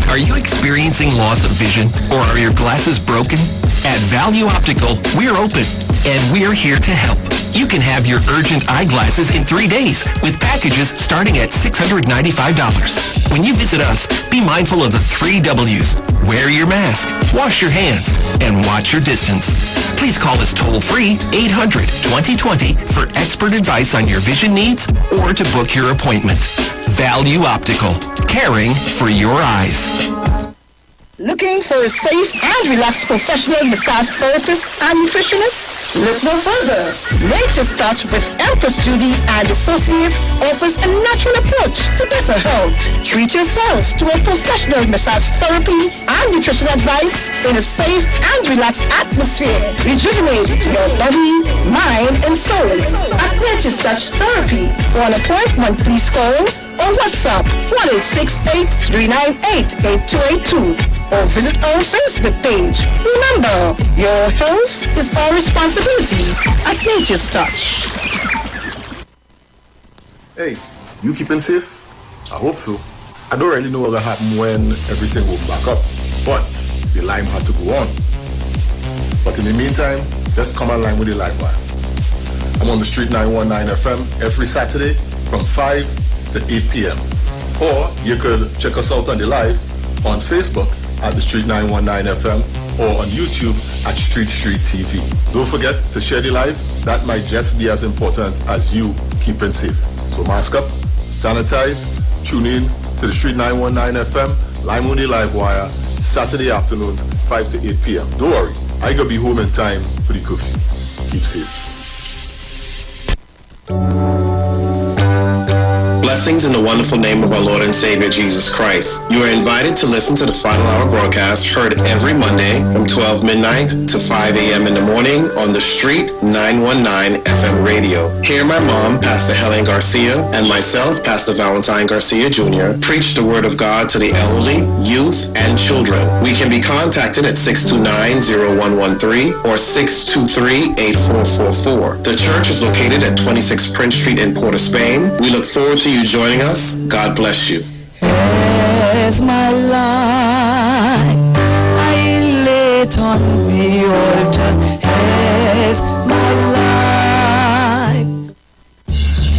I: Are you experiencing loss of vision, or are your glasses broken? At Value Optical, we're open, and we're here to help. You can have your urgent eyeglasses in 3 days with packages starting at $695. When you visit us, be mindful of the 3 W's. Wear your mask, wash your hands, and watch your distance. Please call us toll-free 800-2020 for expert advice on your vision needs or to book your appointment. Value Optical, caring for your eyes.
J: Looking for a safe and relaxed professional massage therapist and nutritionist? Look no further. Nature's Touch with Empress Judy and Associates offers a natural approach to better health. Treat yourself to a professional massage therapy and nutrition advice in a safe and relaxed atmosphere. Rejuvenate your body, mind, and soul at Nature's Touch Therapy. For an appointment, please call or WhatsApp 1-868-398-8282 or visit our Facebook page. Remember, your health is our responsibility at Nature's Touch.
K: Hey, you keeping safe? I hope so. I don't really know what will happen when everything will back up, but the line had to go on. But in the meantime, just come online with the live wire. I'm on the Street 919 FM every Saturday from 5 to 8 p.m. Or you could check us out on the live on Facebook at the Street 919 FM or on YouTube at Street TV. Don't forget to share the live. That might just be as important as you keeping safe. So mask up, sanitize, tune in to the Street 919 FM, Lime on the Live Wire, Saturday afternoons, 5 to 8 p.m. Don't worry, I gotta be home in time for the curfew. Keep safe.
L: Blessings in the wonderful name of our Lord and Savior Jesus Christ. You are invited to listen to the Final Hour broadcast heard every Monday from 12 midnight to 5 a.m. in the morning on the Street 919 FM radio. Hear my mom, Pastor Helen Garcia, and myself, Pastor Valentine Garcia Jr., preach the Word of God to the elderly, youth, and children. We can be contacted at 629-0113 or 623-8444. The church is located at 26 Prince Street in Port of Spain. We look forward to you joining us. God bless you.
M: As my life I lay it on the altar, as my life.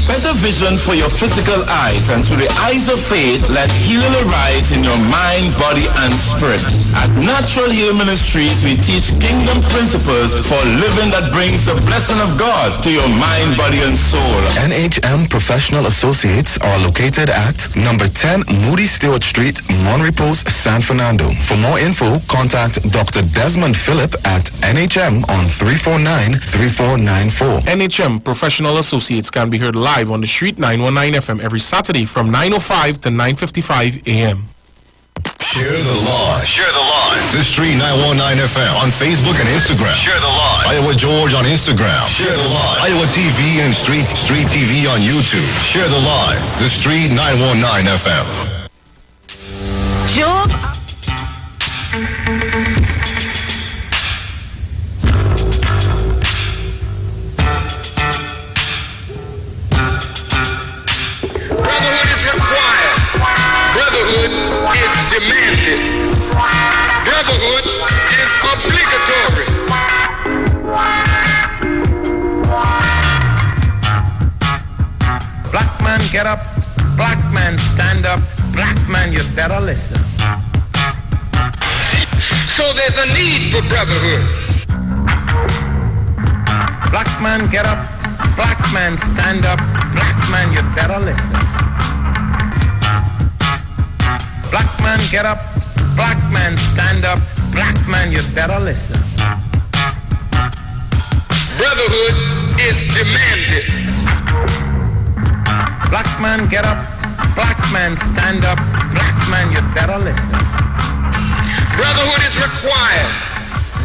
N: Better vision for your physical eyes, and through the eyes of faith, let healing arise in your mind, body, and spirit. At Natural Heal Ministries, we teach kingdom principles for living that brings the blessing of God to your mind, body, and soul.
O: NHM Professional Associates are located at number 10 Moody Stewart Street, Monrepos, San Fernando. For more info, contact Dr. Desmond Phillip at NHM on 349-3494.
P: NHM Professional Associates can be heard live on the Street 919 FM every Saturday from 9:05 to 9:55 a.m.
Q: Share the live. Share the live. The Street 919 FM on Facebook and Instagram. Share the live. Iowa George on Instagram. Share the live. Iowa TV and Street TV on YouTube. Share the live. The Street 919 FM.
M: Job.
C: Brotherhood is required. Brotherhood is demanded. Brotherhood is obligatory.
R: Black man get up, black man stand up, black man you better listen.
C: So there's a need for brotherhood.
R: Black man get up, black man stand up, black man you better listen. Black man get up, black man stand up, black man you better listen.
C: Brotherhood is demanded.
R: Black man get up, black man stand up, black man you better listen.
C: Brotherhood is required.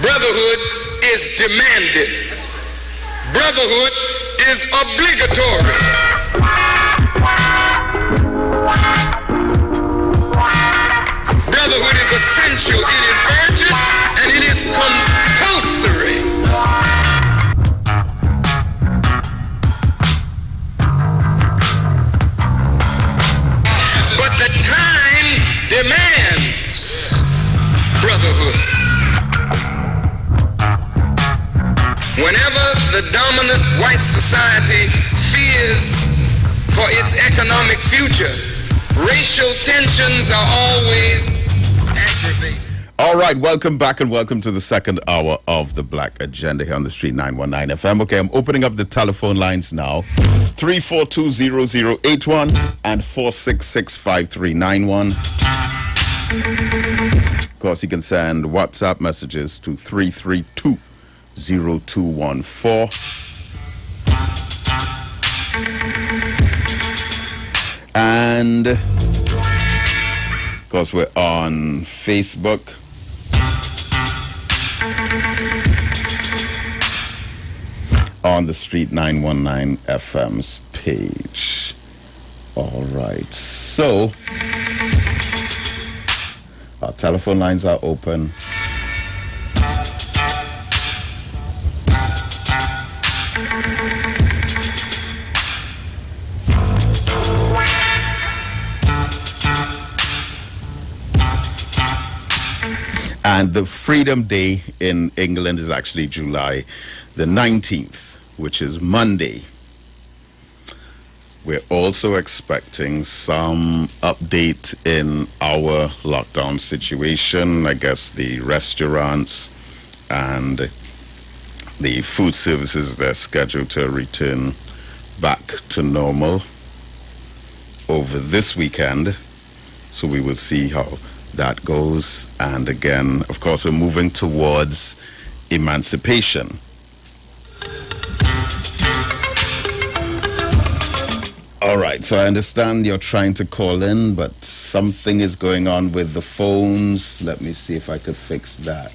C: Brotherhood is demanded. Brotherhood is obligatory. Brotherhood is essential, it is urgent, and it is compulsory. But the time demands brotherhood. Whenever the dominant white society fears for its economic future. Racial tensions are always aggravated.
E: All right, welcome back and welcome to the second hour of the Black Agenda here on the Street 919 FM. Okay, I'm opening up the telephone lines now. 342-0081 and 466-5391. Of course, you can send WhatsApp messages to 332-0214. And, of course, we're on Facebook. On the Street 919 FM's page. All right. So, our telephone lines are open. And the Freedom Day in England is actually July the 19th, which is Monday. We're also expecting some update in our lockdown situation. I guess the restaurants and the food services, they're scheduled to return back to normal over this weekend. So we will see how that goes. And again, of course, we're moving towards emancipation. All right, so I understand you're trying to call in, but something is going on with the phones. Let me see if I could fix that.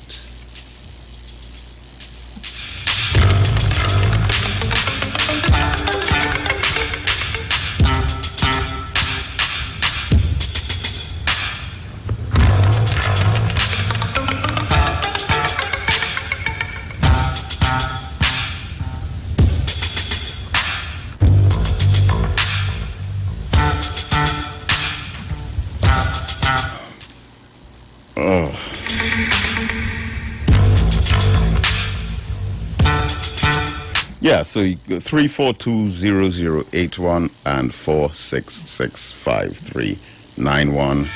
E: Yeah, so 342-0081 and 466-5391.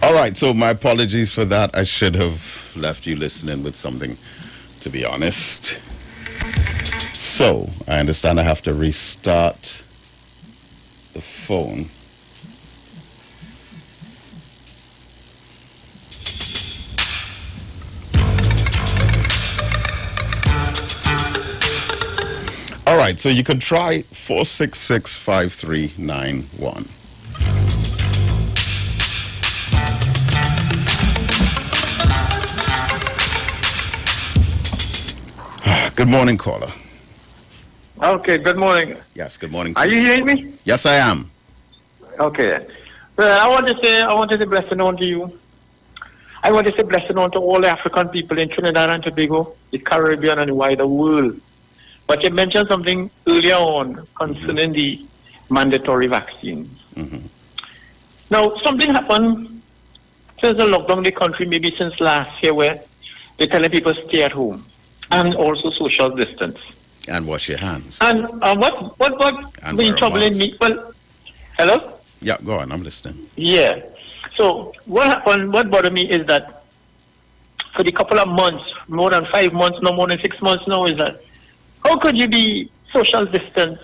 E: All right, so my apologies for that. I should have left you listening with something, to be honest. So, I understand I have to restart the phone. All right, so you can try 466-5391. Good morning, caller.
S: Okay, good morning.
E: Yes, good morning.
S: Are you hearing me?
E: Yes, I am.
S: Okay. Well, I want to say blessing on to you. I want to say blessing on to all the African people in Trinidad and Tobago, the Caribbean, and the wider world. But you mentioned something earlier on concerning the mandatory vaccines. Now, something happened since the lockdown in the country, maybe since last year, where they're telling people stay at home and also social distance.
E: And wash your hands.
S: And what been troubling me? Well, hello?
E: Yeah, go on, I'm listening.
S: Yeah. So what happened, what bothered me is that for the couple of months, more than 5 months, no more than 6 months now, is that how could you be social distance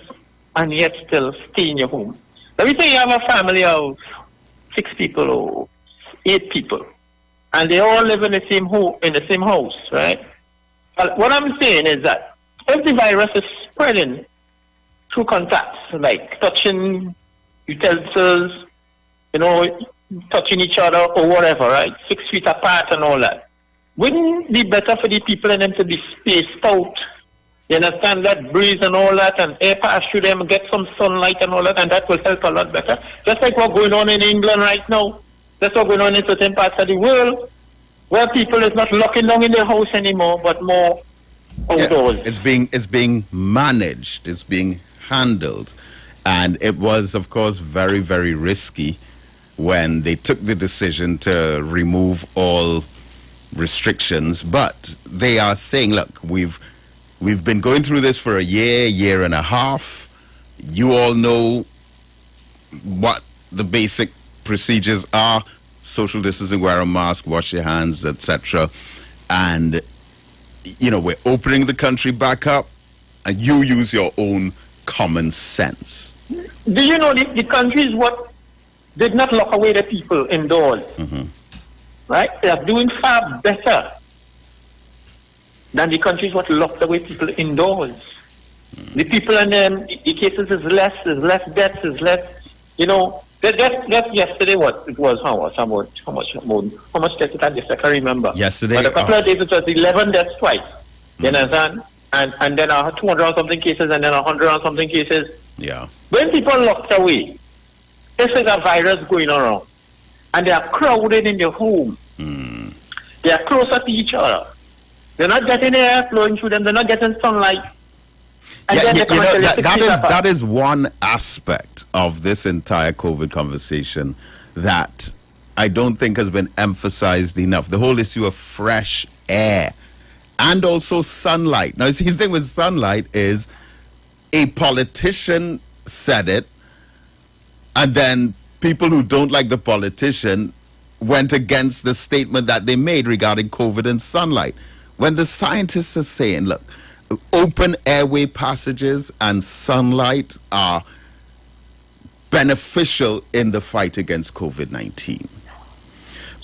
S: and yet still stay in your home? Let me say you have a family of 6 people or 8 people, and they all live in the same house, right? But what I'm saying is that if the virus is spreading through contacts, like touching utensils, touching each other or whatever, right? 6 feet apart and all that. Wouldn't it be better for the people in them to be spaced out? You understand, that breeze and all that, and air pass through them, get some sunlight and all that, and that will help a lot better. Just like what's going on in England right now. That's what's going on in certain parts of the world, where people is not locking down in their house anymore, but more outdoors.
E: Yeah, it's being managed, it's being handled, and it was, of course, very, very risky when they took the decision to remove all restrictions. But they are saying, look, we've been going through this for a year and a half. You all know what the basic procedures are: social distancing, wear a mask, wash your hands, etc. And we're opening the country back up, and you use your own common sense.
S: Do you know the countries what did not lock away the people indoors? Right? They are doing far better than the countries what locked away people indoors. The people and the cases is less deaths, is less, That's yesterday. What it was? How much deaths it had yesterday? I can't remember.
E: Yesterday,
S: but a couple of days it was 11 deaths twice. You understand? And then 200 and something cases, and then 100 and something cases.
E: Yeah.
S: When people locked away, this is a virus going around, and they are crowded in their home. They are closer to each other. They're not getting air flowing through them. They're not getting sunlight. And
E: that is one aspect of this entire COVID conversation that I don't think has been emphasized enough. The whole issue of fresh air and also sunlight. Now, see, the thing with sunlight is a politician said it, and then people who don't like the politician went against the statement that they made regarding COVID and sunlight. When the scientists are saying, look, open airway passages and sunlight are beneficial in the fight against COVID-19.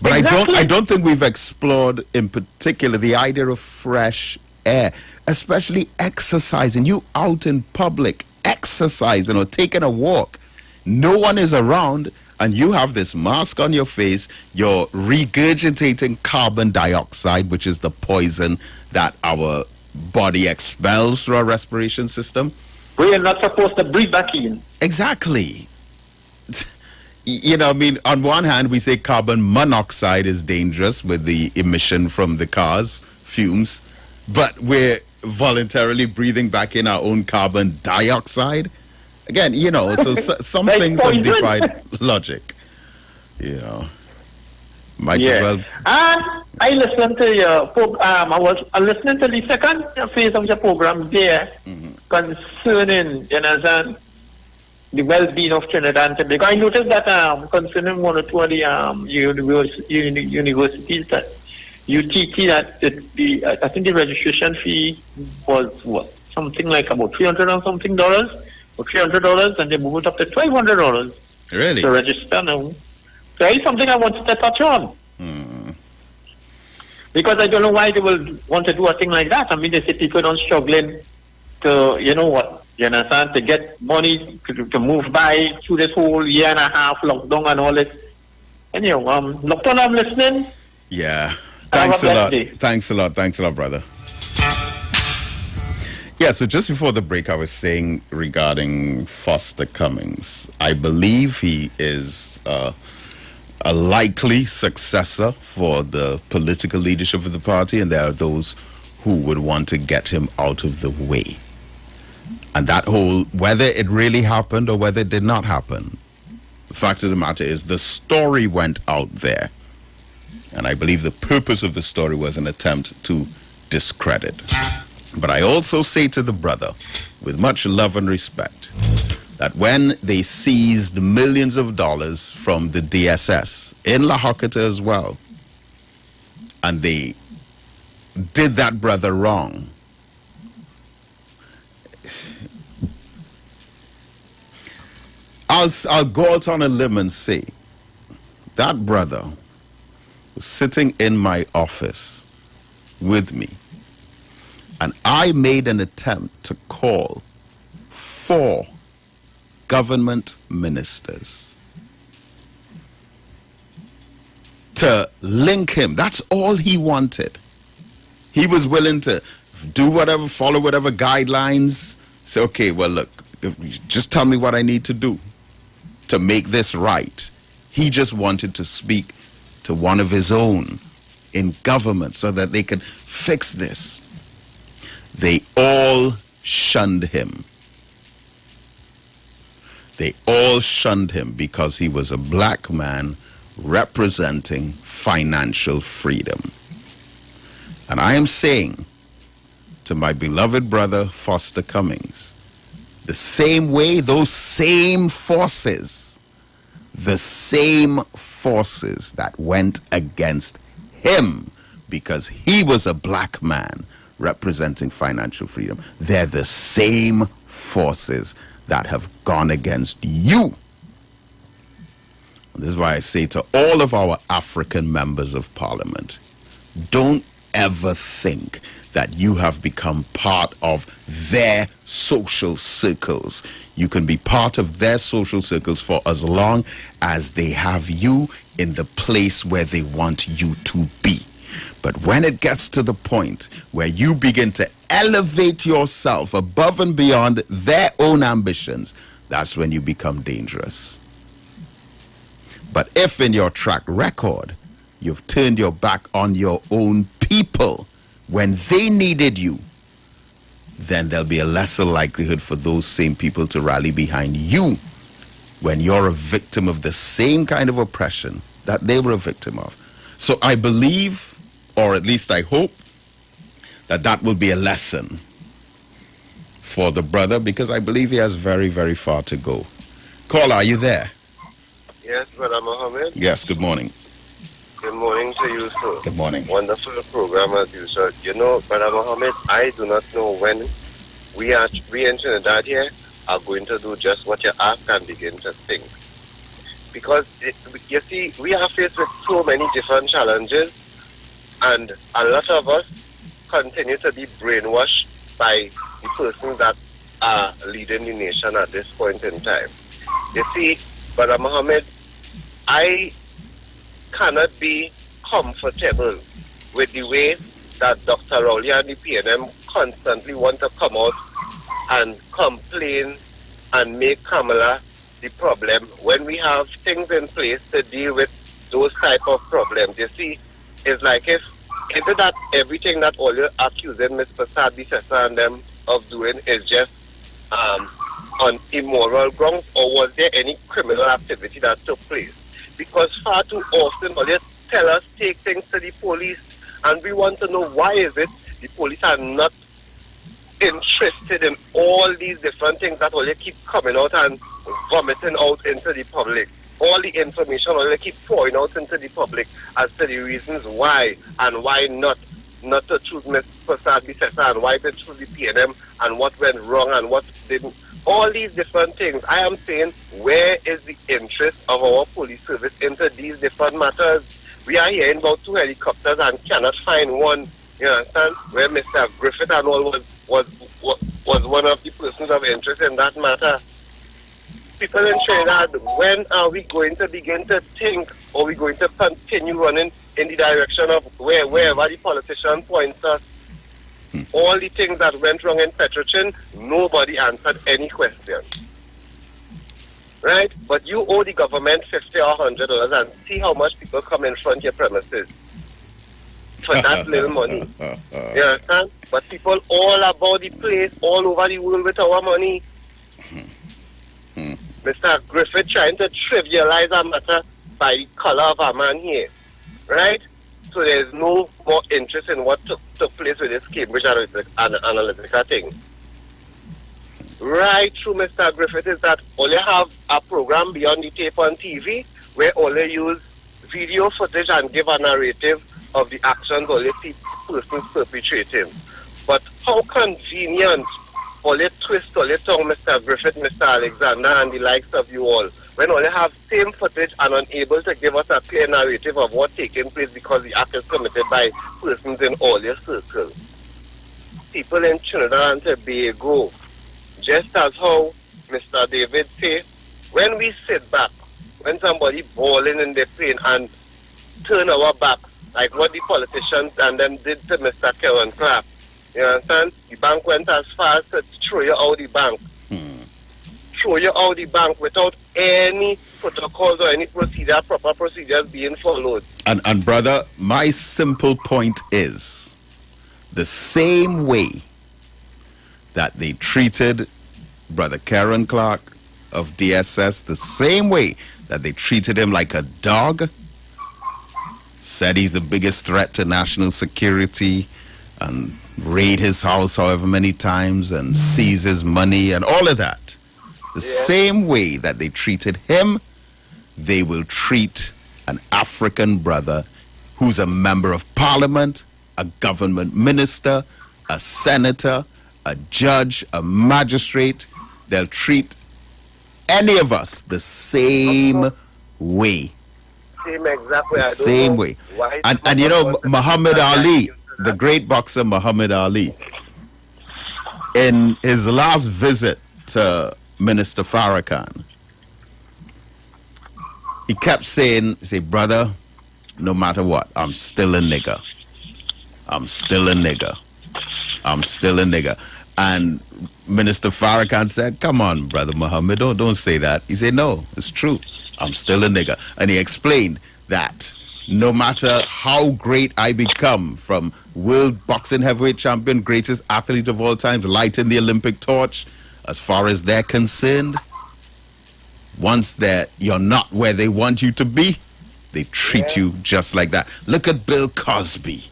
E: But I don't think we've explored in particular the idea of fresh air, especially exercising. You out in public, exercising or taking a walk. No one is around, and you have this mask on your face. You're regurgitating carbon dioxide, which is the poison that our body expels through our respiration system.
S: We are not supposed to breathe back in.
E: Exactly. On one hand, we say carbon monoxide is dangerous with the emission from the cars, fumes, but we're voluntarily breathing back in our own carbon dioxide. Again, so some things have defied logic. Might as well.
S: I listened to your program. I was listening to the second phase of your program there concerning, the well-being of Trinidad and Tobago. I noticed that concerning one or two of the universities that UTT, that I think the registration fee was something like about $300 and something or $300, and they moved it up to $1,200.
E: Really?
S: To register now. So that is something I wanted to touch on. Because I don't know why they will want to do a thing like that. I mean, they say people don't struggling to, to get money to move by through this whole year and a half lockdown and all this. Anyhow, lockdown, I'm listening.
E: Yeah. Thanks a lot. Thanks a lot, brother. Yeah, so just before the break, I was saying regarding Foster Cummings, I believe he is a likely successor for the political leadership of the party, and there are those who would want to get him out of the way. And that whole, whether it really happened or whether it did not happen, the fact of the matter is the story went out there. And I believe the purpose of the story was an attempt to discredit. But I also say to the brother, with much love and respect, that when they seized millions of dollars from the DSS in La Hocata as well, and they did that brother wrong, I'll go out on a limb and say that brother was sitting in my office with me, and I made an attempt to call 4 government ministers to link him. That's all he wanted. He was willing to do whatever, follow whatever guidelines, say, okay, well, look, just tell me what I need to do to make this right. He just wanted to speak to one of his own in government so that they could fix this. They all shunned him. They all shunned him because he was a black man representing financial freedom. And I am saying to my beloved brother Foster Cummings, the same way those same forces, the same forces that went against him because he was a black man representing financial freedom, they're the same forces that have gone against you. And this is why I say to all of our African members of parliament, don't ever think that you have become part of their social circles. You can be part of their social circles for as long as they have you in the place where they want you to be. But when it gets to the point where you begin to elevate yourself above and beyond their own ambitions, that's when you become dangerous. But if in your track record, you've turned your back on your own people when they needed you, then there'll be a lesser likelihood for those same people to rally behind you when you're a victim of the same kind of oppression that they were a victim of. So I believe, or at least I hope, that will be a lesson for the brother, because I believe he has very, very far to go. Caller, are you there?
T: Yes, Brother Mohammed.
E: Yes, good morning.
T: Good morning to you, sir.
E: Good morning.
T: Wonderful program as usual. You know, Brother Mohammed, I do not know when we in Trinidad here are going to do just what you ask and begin to think. Because, you see, we are faced with so many different challenges, and a lot of us continue to be brainwashed by the persons that are leading the nation at this point in time. You see, Brother Mohammed, I cannot be comfortable with the way that Dr. Rowley and the PNM constantly want to come out and complain and make Kamala the problem when we have things in place to deal with those type of problems. You see, it's like is it that everything that all you're accusing Mr. Sadbi Sessa and them of doing is just on immoral grounds, or was there any criminal activity that took place? Because far too often, all you tell us take things to the police, and we want to know why is it the police are not interested in all these different things that all you keep coming out and vomiting out into the public. All the information all you keep pouring out into the public as to the reasons why and why not to choose Mr. Sadbi Sessa and why to choose the PNM and what went wrong and what didn't. All these different things. I am saying, where is the interest of our police service into these different matters? We are hearing about 2 helicopters and cannot find one. You understand? Where Mr. Griffith and all was one of the persons of interest in that matter. People in Trinidad, when are we going to begin to think, or are we going to continue running in the direction of wherever the politician points us? All the things that went wrong in Petrochin, nobody answered any question. Right? But you owe the government $50 or $100 and see how much people come in front of your premises for that little money. You understand? But people all about the place, all over the world with our money. Mr. Griffith trying to trivialize our matter by the color of our man here. Right? So there's no more interest in what took place with this Cambridge Analytica thing. Right through Mr. Griffith is that all you have a program beyond the tape on TV where all you use video footage and give a narrative of the actions all you see persons perpetrating. But how convenient all you twist all you tongue, Mr. Griffith, Mr. Alexander and the likes of you all, when only have same footage and unable to give us a clear narrative of what's taking place because the act is committed by persons in all your circles. People in Trinidad and Tobago, just as how Mr. David said, when we sit back, when somebody bawling in their pain and turn our back, like what the politicians and them did to Mr. Kevin Clark, you understand? The bank went as far as to throw you out the bank. Throw you out the bank without any protocols or any proper procedures being followed.
E: And brother, my simple point is the same way that they treated Brother Karen Clark of DSS, the same way that they treated him like a dog, said he's the biggest threat to national security, and raid his house however many times and seize his money and all of that. The same way that they treated him, they will treat an African brother who's a member of parliament, a government minister, a senator, a judge, a magistrate. They'll treat any of us the same way.
T: Same exact way.
E: The same way. And you know, Muhammad Ali, the great boxer Muhammad Ali, in his last visit to Minister Farrakhan, he kept saying, brother, no matter what, I'm still a nigger. I'm still a nigger. I'm still a nigger. And Minister Farrakhan said, come on, Brother Muhammad, don't say that. He said, no, it's true. I'm still a nigger. And he explained that no matter how great I become, from world boxing heavyweight champion, greatest athlete of all time, lighting the Olympic torch, as far as they're concerned, once you're not where they want you to be, they treat you just like that. Look at Bill Cosby.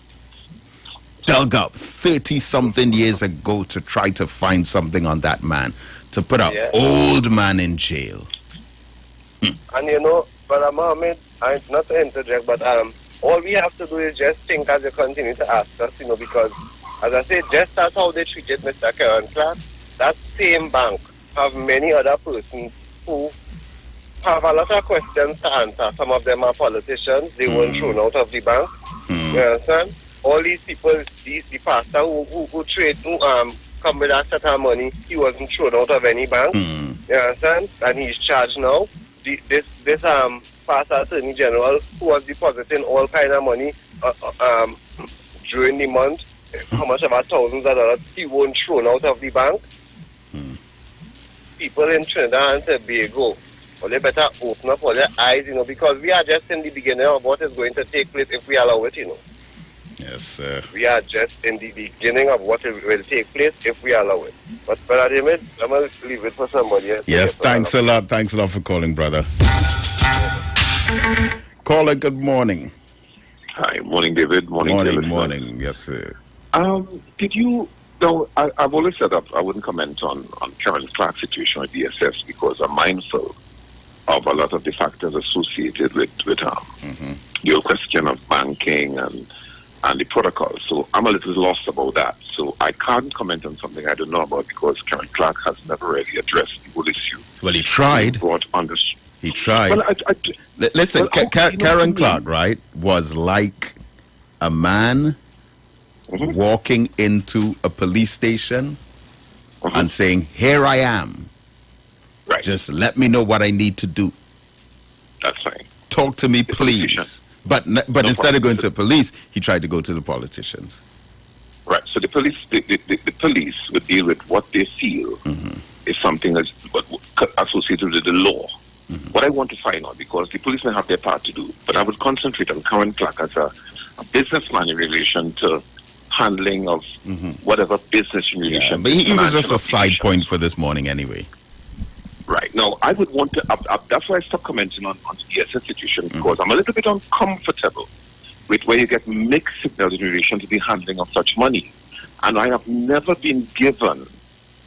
E: Dug up 30-something years ago to try to find something on that man, to put an old man in jail.
T: And you know, Brother Mohammed, not to interject, but all we have to do is just think as you continue to ask us, you know, because, as I said, just as how they treated Mr. Karen Clark, that same bank have many other persons who have a lot of questions to answer. Some of them are politicians. They weren't thrown out of the bank. You understand? All these people, the pastor who trade, come with a set of money, he wasn't thrown out of any bank. You understand? And he's charged now. This pastor attorney general who was depositing all kind of money during the month, how much about thousands of dollars, he wasn't thrown out of the bank. People in Trinidad and Tobago, well, they better open up all their eyes, you know, because we are just in the beginning of what is going to take place if we allow it, you know.
E: Yes, sir.
T: We are just in the beginning of what will take place if we allow it. But Brother David, I'm going to leave it for somebody else.
E: Yes, thanks a lot. Thanks a lot for calling, brother. Caller, good morning.
U: Hi, morning, David.
E: Morning. Yes, sir.
U: Did you... No, I've always said that I wouldn't comment on Karen Clark's situation with DSS because I'm mindful of a lot of the factors associated with your question of banking and the protocol. So I'm a little lost about that. So I can't comment on something I don't know about because Karen Clark has never really addressed the whole issue.
E: Well, he tried. He tried.
U: Well,
E: Listen, Karen Clark, right, was like a man walking into a police station and saying, here I am.
U: Right.
E: Just let me know what I need to do.
U: That's fine.
E: Talk to me, please. But instead of going to the police, he tried to go to the politicians.
U: Right. So the police would deal with what they feel is something that's associated with the law. What I want to find out, because the police may have their part to do, but I would concentrate on Karen Clark as a businessman in relation to handling of whatever business in relation.
E: But he was just a side point for this morning anyway.
U: Right. Now, I would want to... that's why I stopped commenting on the DSS situation, because I'm a little bit uncomfortable with where you get mixed signals in relation to the handling of such money. And I have never been given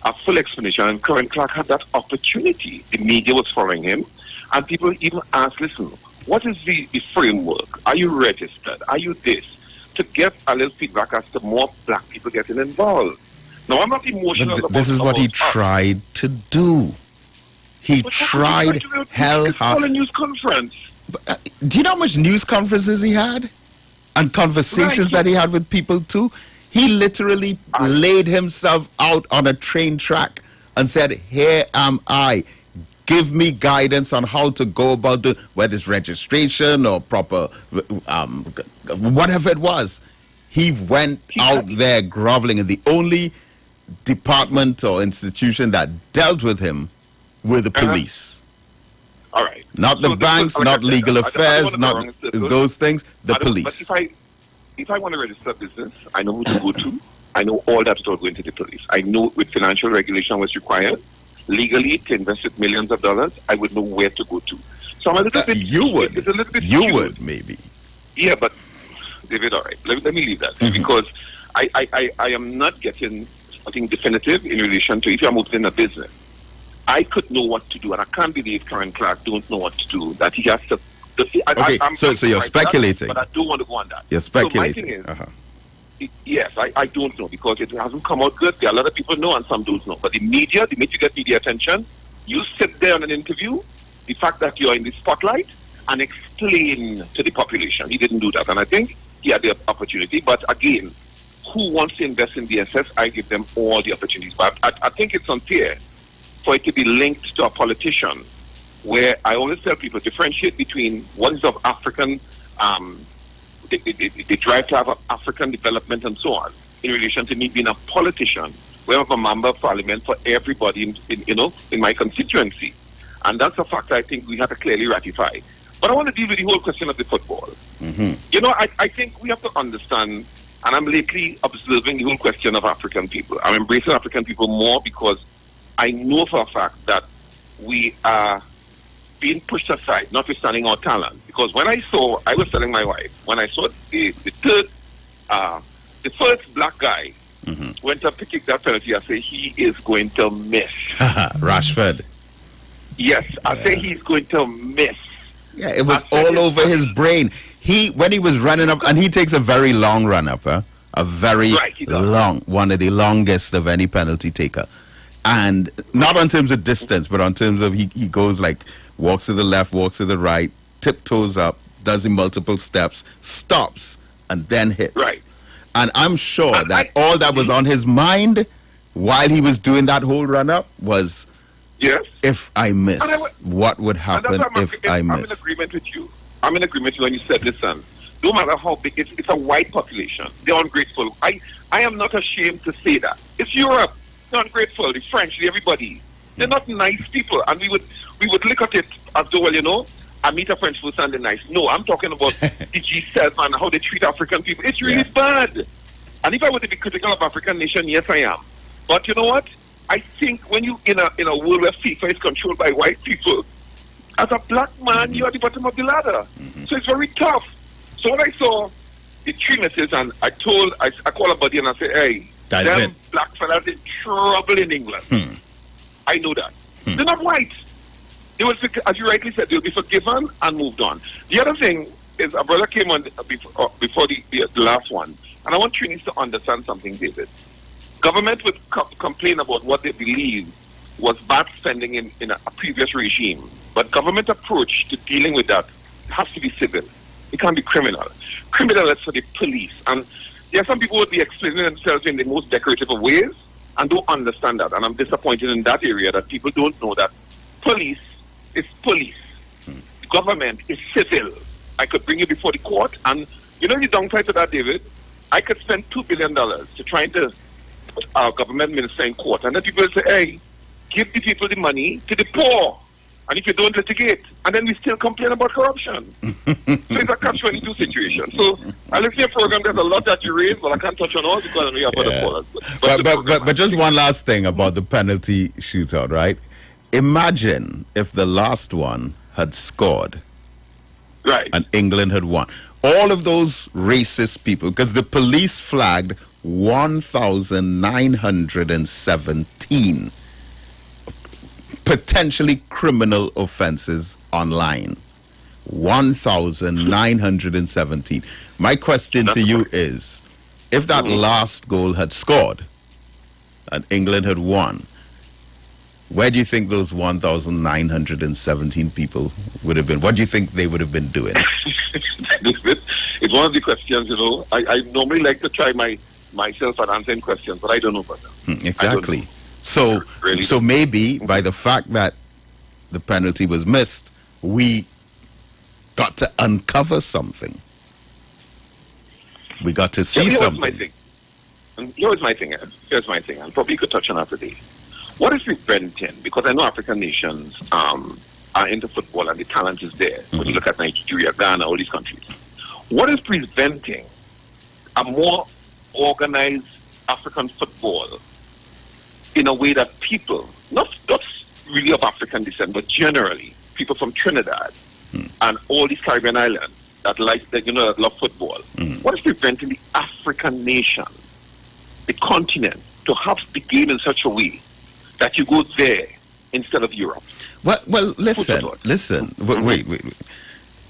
U: a full explanation, and Karen Clark had that opportunity. The media was following him, and people even asked, listen, what is the framework? Are you registered? Are you this? To get a little feedback as to more black people getting involved. Now, I'm not emotional about
E: this is what he tried to do. He tried hell hard.
U: A news conference.
E: Do you know how much news conferences he had? And conversations that he had with people too? He literally laid himself out on a train track and said, here am I. Give me guidance on how to go about whether it's registration or proper, whatever it was. He went out there groveling, and the only department or institution that dealt with him were the police.
U: All right.
E: Not the banks, not legal affairs, not those things, the police.
U: But if I want to register a business, I know who to go to. I know all that without going to the police. I know with financial regulation what's required. Legally, to invest with millions of dollars, I would know where to go to. So I'm a little bit...
E: You would.
U: It's a little bit
E: you would, maybe.
U: Yeah, but, David, all right. Let me leave that. Because I am not getting something definitive in relation to if I'm opening a business. I could know what to do, and I can't believe Karen Clark don't know what to do, that he has to...
E: So you're speculating.
U: But I don't want to go on that.
E: You're speculating.
U: So my thing is, yes, I don't know, because it hasn't come out good. There are a lot of people know and some don't know. But the media, they make you get media attention. You sit there on an interview, the fact that you're in the spotlight, and explain to the population. He didn't do that. And I think he had the opportunity. But again, who wants to invest in DSS? I give them all the opportunities. But I think it's unfair for it to be linked to a politician, where I always tell people differentiate between what is of African, the drive to have African development and so on, in relation to me being a politician, where I'm a member of parliament for everybody in my constituency. And that's a fact I think we have to clearly ratify. But I want to deal with the whole question of the football. You know, I think we have to understand, and I'm lately observing the whole question of African people. I'm embracing African people more because I know for a fact that we are being pushed aside, notwithstanding our talent. Because when I was telling my wife, when I saw the first black guy went up to kick that penalty, I say he is going to miss.
E: Rashford.
U: Yes, I say he's going to miss.
E: Yeah, it was all over his brain. When he was running up, and he takes a very long run up, a very long, one of the longest of any penalty taker. And not on terms of distance, but on terms of he goes like, walks to the left, walks to the right, tiptoes up, does in multiple steps, stops, and then hits.
U: Right.
E: And I'm sure that all that was on his mind while he was doing that whole run-up was, if I miss, what would happen if I miss?
U: I'm in agreement with you. I'm in agreement with you when you said, listen, no matter how big, it's a white population. They're ungrateful. I am not ashamed to say that. It's Europe. They're ungrateful. The French, everybody. They're not nice people. And we would look at it as though, well, you know, I meet a French person and they're nice. No, I'm talking about the G7 and how they treat African people. It's really bad. And if I were to be critical of African nation, yes, I am. But you know what? I think when you in a world where FIFA is controlled by white people, as a black man, you're at the bottom of the ladder. So it's very tough. So when I saw the three misses, and I called a buddy and I said, hey, them black fellas in trouble in England. I know that. They're not white. They will, as you rightly said, they'll be forgiven and moved on. The other thing is, a brother came on before the last one, and I want Trinis to understand something, David. Government would complain about what they believe was bad spending in a previous regime, but government approach to dealing with that has to be civil. It can't be criminal. Criminal is for the police, and there are some people who would be explaining themselves in the most decorative of ways and don't understand that, and I'm disappointed in that area that people don't know that police is police. Government is civil. I could bring you before the court, and you know the downside to that, David? I could spend $2 billion to trying to put our government minister in court, and then people will say, hey, give the people the money to the poor, and if you don't litigate, and then we still complain about corruption. So it's a catch-22 situation. So I listen to your program, there's a lot that you raise, but I can't touch on all because we have other callers.
E: But just one last thing about the penalty shootout, right? Imagine if the last one had scored, and England had won. All of those racist people, because the police flagged 1,917 potentially criminal offenses online. 1,917. My question to you is, if that last goal had scored and England had won, where do you think those 1,917 people would have been? What do you think they would have been doing?
U: It's one of the questions, I normally like to try myself at answering questions, but I don't know about that.
E: Exactly. So,
U: Really?
E: so maybe by the fact that the penalty was missed, we got to uncover something. We got to see something.
U: Here's my thing, and probably you could touch on that today. What is preventing, because I know African nations are into football and the talent is there. When you look at Nigeria, Ghana, all these countries. What is preventing a more organized African football in a way that people, not really of African descent, but generally, people from Trinidad and all these Caribbean islands that love football. What is preventing the African nation, the continent, to have the game in such a way that you go there instead of Europe?
E: Well, listen. Wait.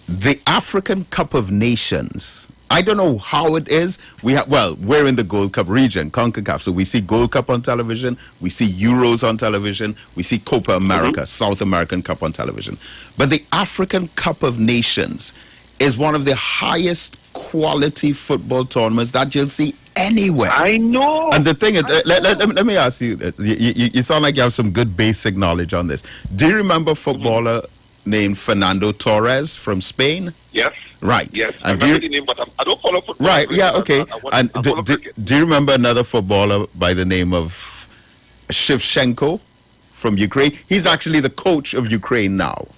E: The African Cup of Nations, I don't know how it is. We're in the Gold Cup region, CONCACAF, so we see Gold Cup on television, we see Euros on television, we see Copa America, South American Cup on television. But the African Cup of Nations is one of the highest quality football tournaments that you'll see anywhere.
U: I know.
E: And the thing is, let me ask you this. You sound like you have some good basic knowledge on this. Do you remember a footballer named Fernando Torres from Spain?
U: Yes.
E: Right.
U: Yes.
E: And
U: I remember the name, but I don't follow football.
E: Right, yeah, okay. And
U: follow
E: do you remember another footballer by the name of Shevchenko from Ukraine? He's actually the coach of Ukraine now.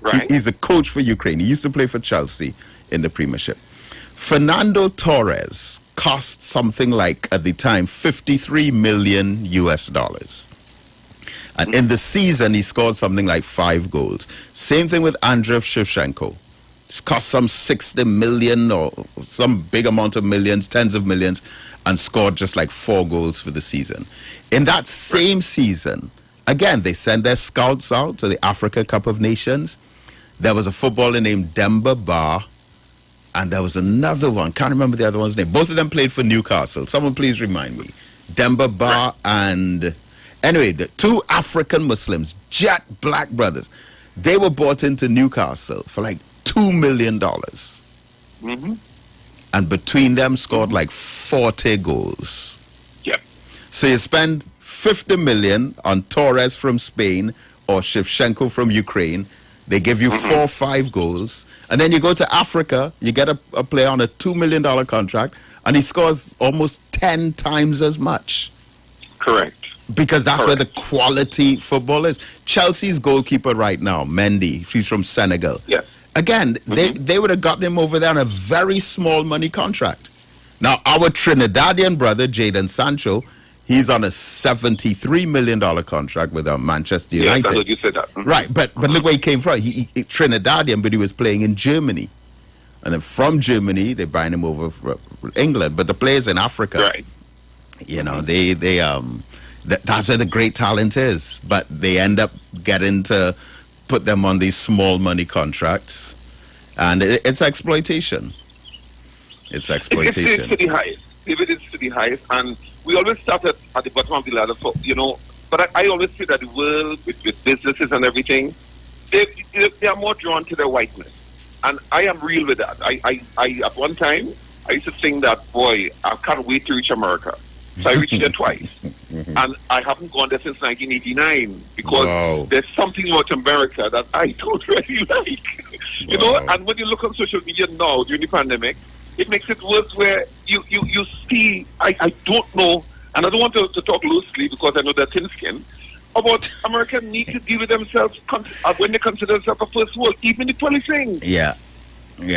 U: Right.
E: He's a coach for Ukraine. He used to play for Chelsea in the Premiership. Fernando Torres cost something like, at the time, $53 million US. And in the season, he scored something like 5 goals. Same thing with Andriy Shevchenko. It's cost some 60 million or some big amount of millions, tens of millions, and scored just like 4 goals for the season. In that same season, again, they sent their scouts out to the Africa Cup of Nations. There was a footballer named Demba Ba, and there was another one. Can't remember the other one's name. Both of them played for Newcastle. Someone please remind me. Demba Ba and... Anyway, the 2 African Muslims, jet black brothers, they were brought into Newcastle for like $2 million. And between them scored like 40 goals.
U: Yep.
E: So you spend 50 million on Torres from Spain or Shevchenko from Ukraine. They give you 4 or 5 goals. And then you go to Africa, you get a player on a $2 million contract, and he scores almost 10 times as much.
U: Correct.
E: Because that's where the quality football is. Chelsea's goalkeeper right now, Mendy, he's from Senegal.
U: Yes.
E: Again, they would have gotten him over there on a very small money contract. Now, our Trinidadian brother, Jadon Sancho, he's on a $73 million contract with Manchester United.
U: Yes, I heard you said that.
E: Right, but look where he came from. He Trinidadian, but he was playing in Germany. And then from Germany, they bind him over for England. But the players in Africa,
U: right.
E: That's where the great talent is. But they end up getting to put them on these small money contracts. And it's exploitation. It's exploitation.
U: It's to the highest. It is to the highest. And we always start at the bottom of the ladder, but I always say that the world, with businesses and everything, they are more drawn to their whiteness. And I am real with that. I at one time, I used to think that, boy, I can't wait to reach America. So I reached there twice. And I haven't gone there since 1989 because there's something about America that I don't really like. And when you look on social media now during the pandemic, it makes it worse where you see, I don't know, and I don't want to talk loosely because I know they're thin-skinned, about America need to deal with themselves when they consider themselves a first world, even the policing.
E: Yeah.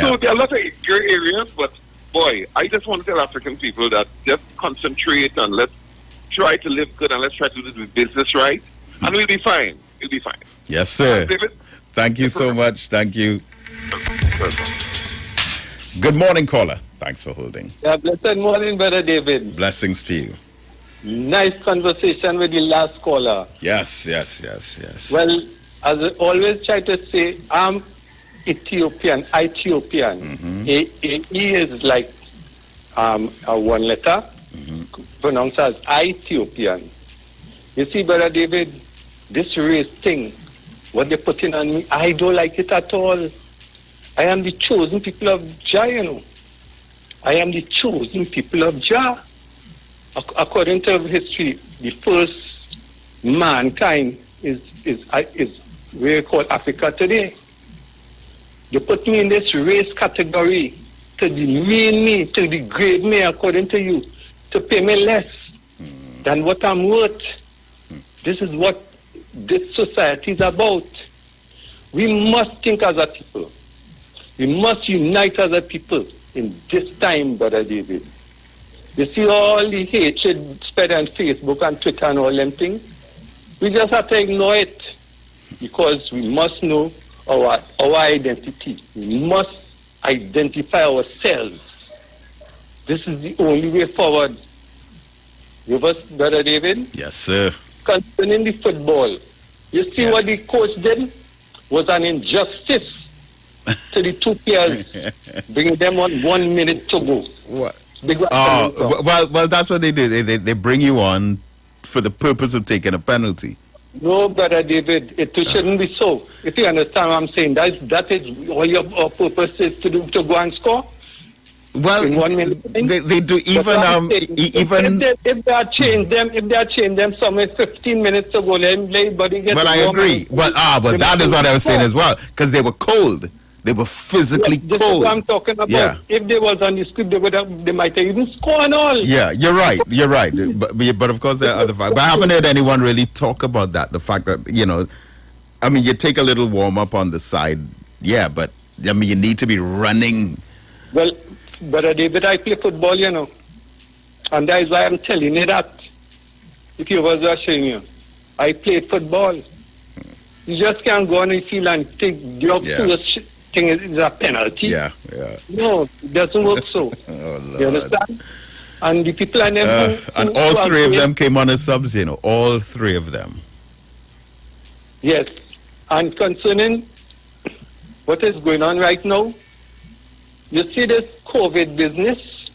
U: So there are a lot of gray areas, but boy, I just want to tell African people that just concentrate and let's try to live good and let's try to do the business right, and we'll be fine. We'll be fine.
E: Yes, sir.
U: David?
E: Thank you so much. Thank you. Good morning, caller. Thanks for holding.
A: Yeah, blessed morning, Brother David.
E: Blessings to you.
A: Nice conversation with the last caller.
E: Yes.
A: Well, as I always try to say, I'm Ethiopian. He is like a one letter, pronounced as Ethiopian. You see, Brother David, this race thing, what they're putting on me, I don't like it at all. I am the chosen people of Jah, you know. I am the chosen people of Jah. According to history, the first mankind is where we call Africa today. They put me in this race category to demean me, to degrade me, according to you, to pay me less than what I'm worth. This is what this society is about. We must think as a people. We must unite as a people in this time, Brother David. You see all the hatred spread on Facebook and Twitter and all them things? We just have to ignore it because we must know our identity. We must identify ourselves. This is the only way forward. With us, Brother David?
E: Yes, sir.
A: Concerning the football, you see what the coach did was an injustice to the two players, bringing them on 1 minute to go.
E: What? Well, that's what they do. They bring you on for the purpose of taking a penalty.
A: No, Brother David, it shouldn't be so. If you understand what I'm saying, that is all your purpose is to do, to go and score.
E: Well,
A: in 1 minute.
E: They do even
A: if they are changed them somewhere 15 minutes ago, everybody gets.
E: Well, I agree. But that is what I was saying as well, because they were cold. They were physically cold.
A: This is what I'm talking about.
E: Yeah.
A: If they was on the script, they might have even scored and all.
E: Yeah, you're right. But of course there are other facts. But I haven't heard anyone really talk about that. The fact that, you take a little warm up on the side. Yeah, but you need to be running.
A: Well, Brother David, I play football, and that is why I'm telling you that. If you was watching you, I played football. You just can't go on the field and take your first thing is a penalty.
E: Yeah.
A: No, it doesn't work so. You understand? And the people and them
E: and all three of them came on as subs, all three of them.
A: Yes. And concerning what is going on right now, you see this COVID business,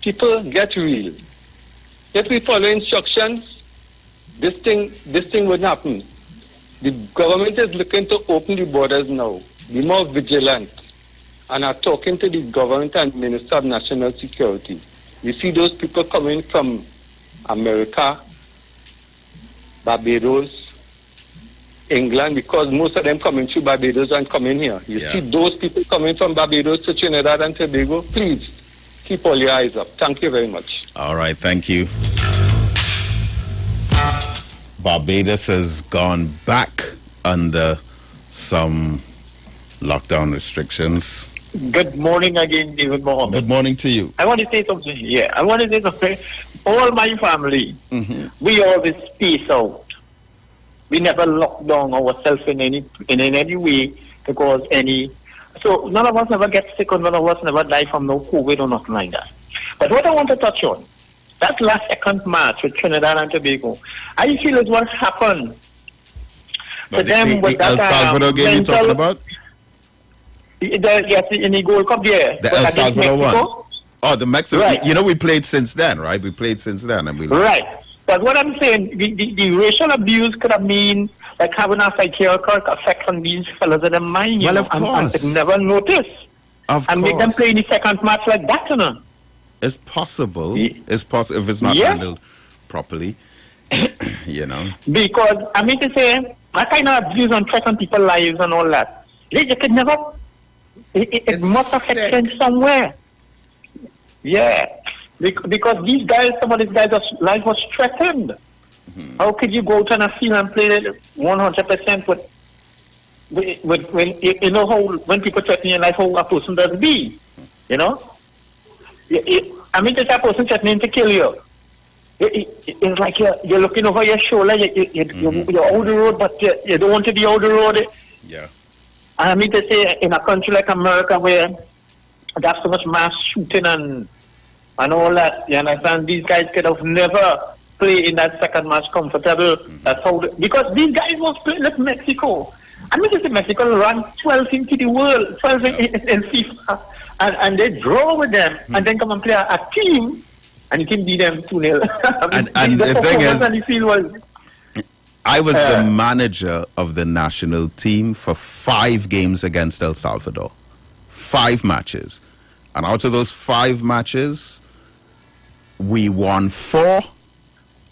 A: people get real. If we follow instructions, this thing would happen. The government is looking to open the borders now, be more vigilant, and are talking to the government and Minister of National Security. You see those people coming from America, Barbados, England, because most of them coming through Barbados and coming here. You see those people coming from Barbados to Trinidad and Tobago, please keep all your eyes up. Thank you very much.
E: All right, thank you. Barbados has gone back under some lockdown restrictions.
S: Good morning again, David Mohammed.
E: Good morning to you.
S: I want to say something. Yeah, I want to say something. All my family, we always space out. We never lock down ourselves in any way to cause any. So none of us ever get sick or none of us never die from no COVID or nothing like that. But what I want to touch on, that last second match with Trinidad and Tobago, I feel is what happened to them with that
E: El Salvador game you're talking about?
S: Yes, in the Gold Cup, yeah.
E: The El Salvador one. Oh, the Mexico. Right. We played since then, right? We played since then and we lost.
S: Right. But what I'm saying, the racial abuse could have been like having a psychiatric effect on these fellas in their mind,
E: well, of course.
S: And never notice.
E: And
S: make them play in the second match like that,
E: It's possible. It's possible if it's not handled properly,
S: Because, I mean to say, that kind of abuse and threat on people's lives and all that, they could never, it must have happened somewhere. Yeah. Because these guys, some of these guys' life was threatened. How could you go to a field and play 100% with when when people threaten your life, how a person does be, I mean, there's a person threatening to kill you. It's like you're looking over your shoulder. You're out the road, but you don't want to be out the road.
E: Yeah.
S: I mean to say, in a country like America where there's so much mass shooting and all that, you understand? These guys could have never played in that second match comfortable. That's how because these guys was playing with Mexico. I mean, just Mexico ran 12 into the world, 12 in FIFA, and they draw with them, and then come and play a team, and you can beat them 2-0.
E: And the thing is, I was the manager of the national team for 5 games against El Salvador. 5 matches. And out of those 5 matches, we won 4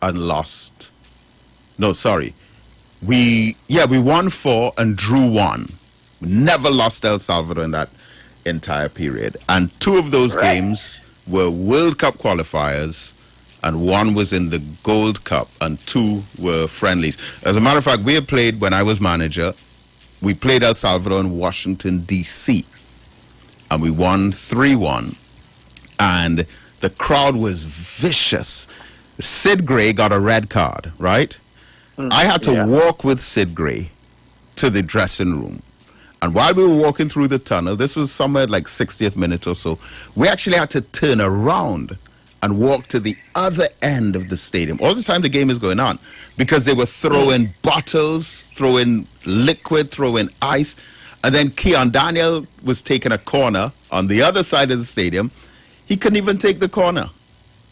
E: and lost. No, sorry. We won 4 and drew 1. We never lost El Salvador in that entire period. And 2 of those games were World Cup qualifiers, and 1 was in the Gold Cup, and 2 were friendlies. As a matter of fact, we had played, when I was manager, we played El Salvador in Washington, D.C., and we won 3-1, and the crowd was vicious. Sid Gray got a red card, right? I had to walk with Sid Gray to the dressing room. And while we were walking through the tunnel, this was somewhere like 60th minute or so, we actually had to turn around and walk to the other end of the stadium. All the time the game is going on, because they were throwing bottles, throwing liquid, throwing ice. And then Keon Daniel was taking a corner on the other side of the stadium. He couldn't even take the corner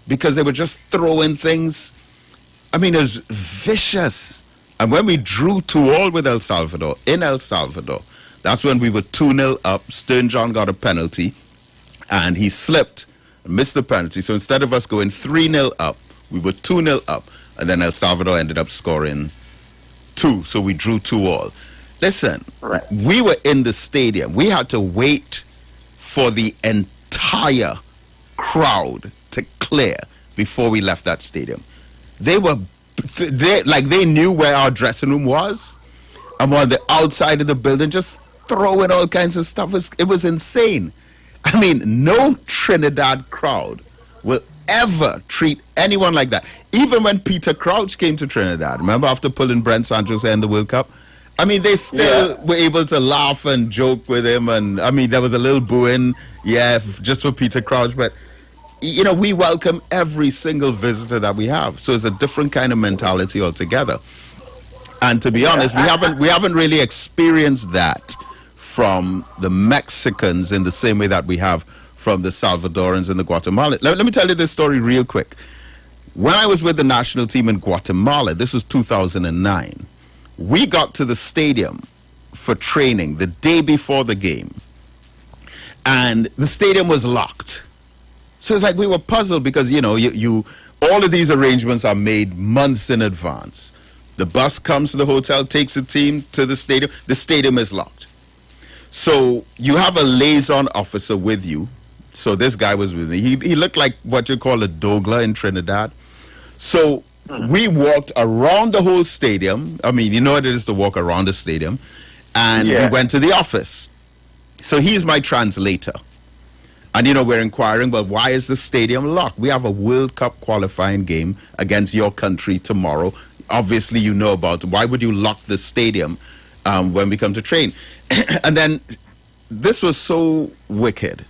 E: because they were just throwing things. I mean, it was vicious. And when we drew 2-2 with El Salvador, in El Salvador, that's when we were 2-0 up. Stern John got a penalty, and he slipped and missed the penalty. So instead of us going 3-0 up, we were 2-0 up. And then El Salvador ended up scoring 2. So we drew 2-2. Listen, we were in the stadium. We had to wait for the entire crowd to clear before we left that stadium. They knew where our dressing room was. I'm on the outside of the building, just throwing all kinds of stuff. It was insane. I mean, no Trinidad crowd will ever treat anyone like that. Even when Peter Crouch came to Trinidad, remember after pulling Brent Sancho's hair in the World Cup? I mean, they still were able to laugh and joke with him. And, I mean, there was a little booing, just for Peter Crouch. But, you know, we welcome every single visitor that we have. So it's a different kind of mentality altogether. And to be honest, we haven't really experienced that from the Mexicans in the same way that we have from the Salvadorans and the Guatemalans. Let me tell you this story real quick. When I was with the national team in Guatemala, this was 2009, we got to the stadium for training the day before the game, and the stadium was locked. So it's like we were puzzled because, you know, you all of these arrangements are made months in advance. The bus comes to the hotel, takes the team to the stadium is locked. So you have a liaison officer with you. So this guy was with me. He looked like what you call a Douglas in Trinidad. So we walked around the whole stadium. I mean, you know what it is to walk around the stadium. And we went to the office. So he's my translator. And, you know, we're inquiring, well, why is the stadium locked? We have a World Cup qualifying game against your country tomorrow. Obviously, you know about it. Why would you lock the stadium when we come to train? And then this was so wicked.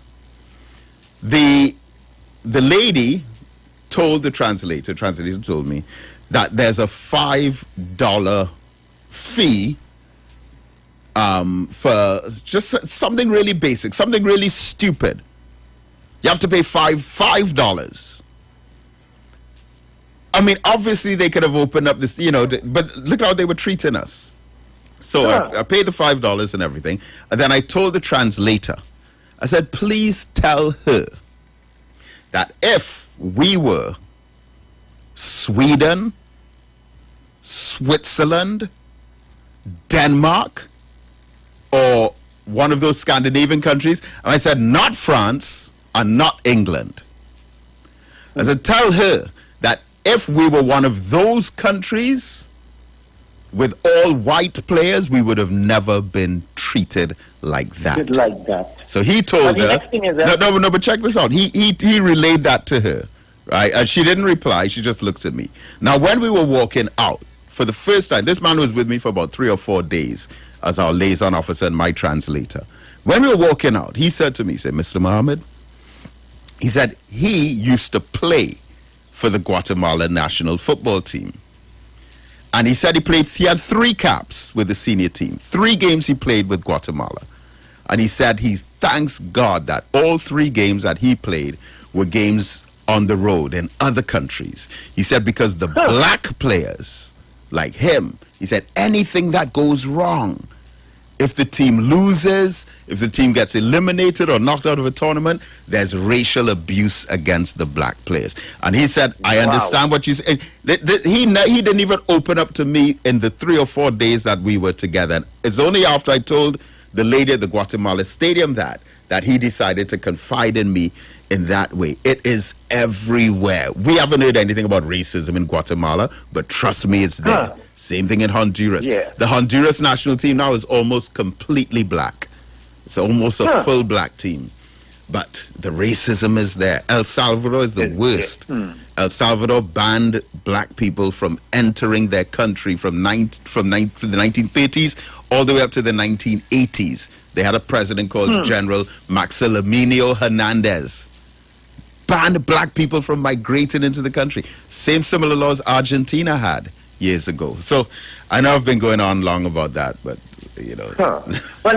E: The lady told the translator told me that there's a $5 fee for just something really basic, something really stupid. You have to pay $5. I mean, obviously they could have opened up this, you know, but look how they were treating us. So I paid the $5 and everything. And then I told the translator, I said, please tell her that if we were Sweden, Switzerland, Denmark, or one of those Scandinavian countries, and I said, not France and not England. I said, tell her that if we were one of those countries with all white players, we would have never been treated like that. So he told her. No, but check this out. He relayed that to her, right? And she didn't reply. She just looked at me. Now, when we were walking out for the first time, this man was with me for about 3 or 4 days as our liaison officer and my translator. When we were walking out, he said to me, he said, Mr. Muhammad, he said he used to play for the Guatemala national football team. And he said he had 3 caps with the senior team. 3 games he played with Guatemala. And he said he thanks God that all 3 games that he played were games on the road in other countries. He said because the black players like him. He said anything that goes wrong, if the team loses, if the team gets eliminated or knocked out of a tournament, there's racial abuse against the black players. And he said, I understand what you say. He didn't even open up to me in the 3 or 4 days that we were together. And it's only after I told the lady at the Guatemala Stadium that he decided to confide in me in that way. It is everywhere. We haven't heard anything about racism in Guatemala, but trust me, it's there. Same thing in Honduras.
S: Yeah.
E: The Honduras national team now is almost completely black. It's almost a full black team. But the racism is there. El Salvador is the worst. El Salvador banned black people from entering their country from the 1930s all the way up to the 1980s. They had a president called General Maximiliano Hernandez. Banned black people from migrating into the country. Same similar laws Argentina had years ago. So I know I've been going on long about that, but you know.
S: Well,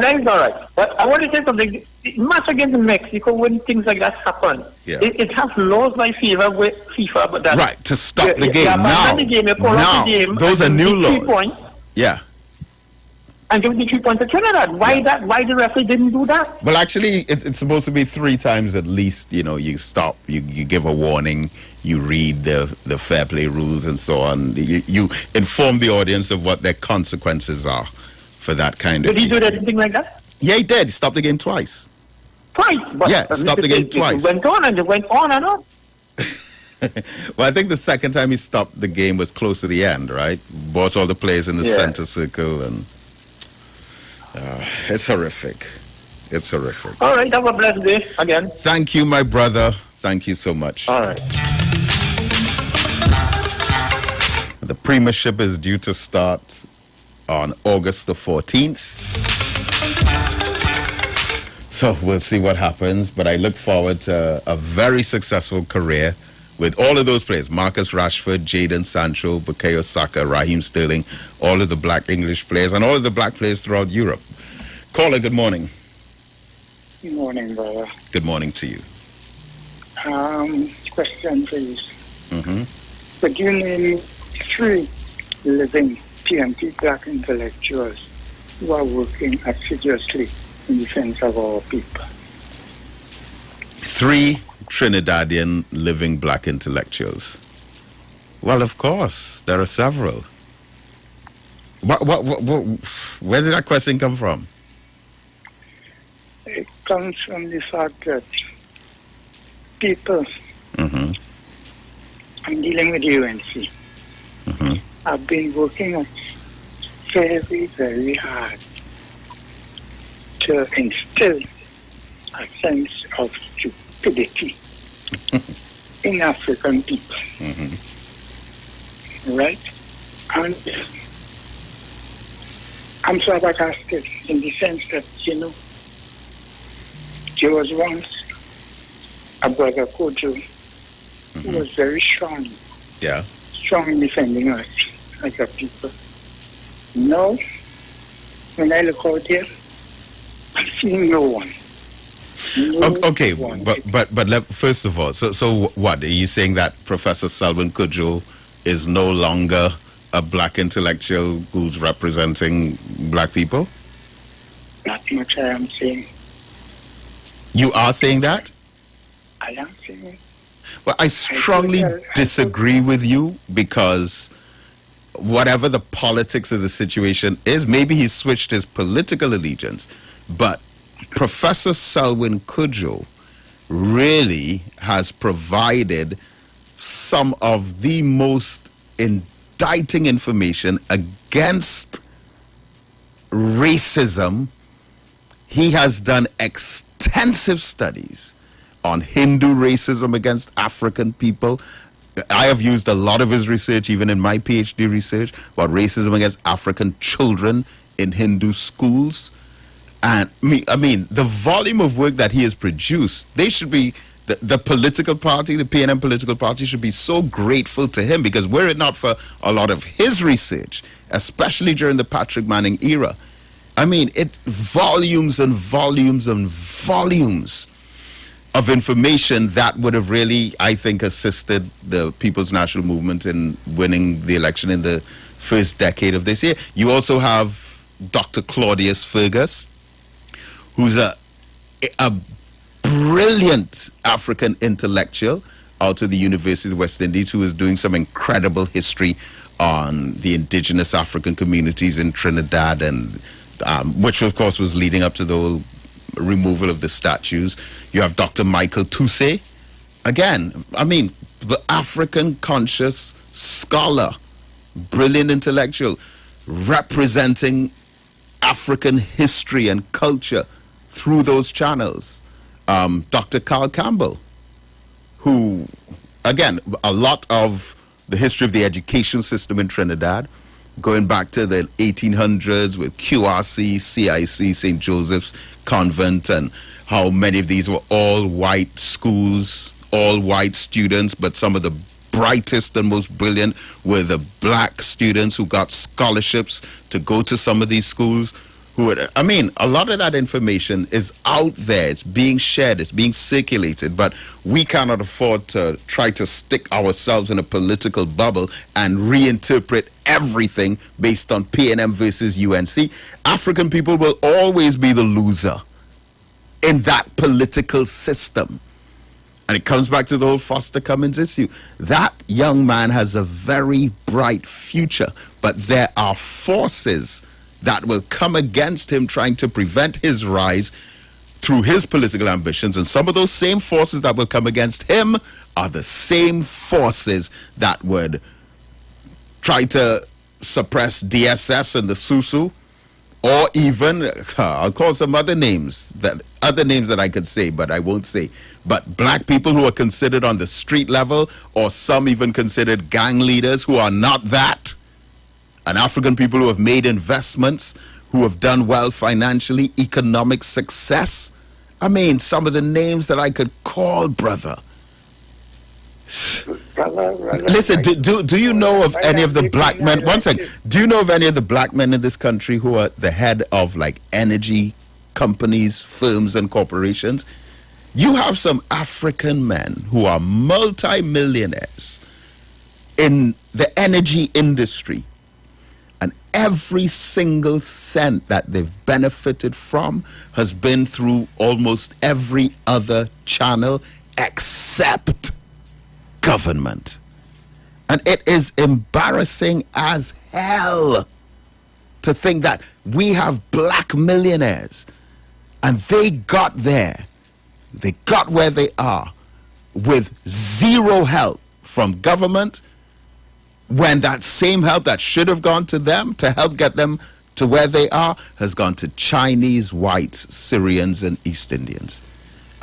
S: that's all right. But I want to say something. Match against Mexico, when things like that happen, it has laws by FIFA, but that
E: right, to stop the game.
S: Now,
E: those are new laws. Yeah.
S: And give the 3 points to Trinidad. Why that? Why the referee didn't do that?
E: Well, actually, it's supposed to be 3 times at least. You know, you stop, you give a warning, you read the fair play rules and so on. You inform the audience of what their consequences are for that kind of.
S: Did he do anything like that?
E: Yeah, he did. He stopped the game twice.
S: Twice? But
E: yeah, stopped the game twice.
S: It went on and it went on and on.
E: Well, I think the second time he stopped the game was close to the end, right? Brought all the players in the center circle and. It's horrific. It's horrific.
S: All right, have a blessed day again.
E: Thank you, my brother. Thank you so much.
S: All right.
E: The premiership is due to start on August the 14th. So we'll see what happens, but I look forward to a very successful career with all of those players, Marcus Rashford, Jadon Sancho, Bukayo Saka, Raheem Sterling, all of the black English players, and all of the black players throughout Europe. Caller, good morning.
B: Good morning, brother.
E: Good morning to you.
B: Question, please.
E: Mm-hmm.
B: Could you name 3 living PMP black intellectuals who are working assiduously in defense of our people?
E: 3 Trinidadian living black intellectuals. Well, of course, there are several. Where did that question come from?
B: It comes from the fact that people, I'm dealing with UNC, have been working very, very hard to instill a sense of stupidity in African people. Right? And I'm flabbergasted in the sense that, you know, there was once a brother Kojo who was very strong.
E: Yeah.
B: Strong in defending us as a people. Now, when I look out here, I'm seeing no one.
E: Okay, but first of all, so what are you saying, that Professor Selwyn Cudjoe is no longer a black intellectual who's representing black people?
B: Not much I am saying.
E: You are saying that?
B: I am saying.
E: Well, I strongly disagree with you, because whatever the politics of the situation is, maybe he switched his political allegiance, but Professor Selwyn Cudjoe really has provided some of the most indicting information against racism. He has done extensive studies on Hindu racism against African people. I have used a lot of his research, even in my PhD research, about racism against African children in Hindu schools. And I mean, the volume of work that he has produced, they should be, the political party, the PNM political party, should be so grateful to him, because were it not for a lot of his research, especially during the Patrick Manning era, I mean, it volumes and volumes and volumes of information that would have really, I think, assisted the People's National Movement in winning the election in the first decade of this year. You also have Dr. Claudius Fergus, who's a brilliant African intellectual out of the University of the West Indies, who is doing some incredible history on the indigenous African communities in Trinidad, and which of course was leading up to the whole removal of the statues. You have Dr. Michael Toussey, again, I mean, the African conscious scholar, brilliant intellectual, representing African history and culture through those channels. Dr. Carl Campbell, who, again, a lot of the history of the education system in Trinidad, going back to the 1800s with QRC, CIC, St. Joseph's Convent, and how many of these were all white schools, all white students, but some of the brightest and most brilliant were the black students who got scholarships to go to some of these schools. I mean, a lot of that information is out there. It's being shared. It's being circulated. But we cannot afford to try to stick ourselves in a political bubble and reinterpret everything based on PNM versus UNC. African people will always be the loser in that political system. And it comes back to the whole Foster Cummins issue. That young man has a very bright future, but there are forces that will come against him, trying to prevent his rise through his political ambitions. And some of those same forces that will come against him are the same forces that would try to suppress DSS and the Susu, or even, I'll call some other names that I could say, but I won't say. But black people who are considered on the street level, or some even considered gang leaders who are not that, and African people who have made investments, who have done well financially, economic success. I mean, some of the names that I could call, brother. Listen, do you know of any of the black men? One second. Do you know of any of the black men in this country who are the head of like energy companies, firms, and corporations? You have some African men who are multi-millionaires in the energy industry, and every single cent that they've benefited from has been through almost every other channel except government. And it is embarrassing as hell to think that we have black millionaires and they got there. They got where they are with zero help from government, when that same help that should have gone to them to help get them to where they are has gone to Chinese, whites, Syrians, and East Indians.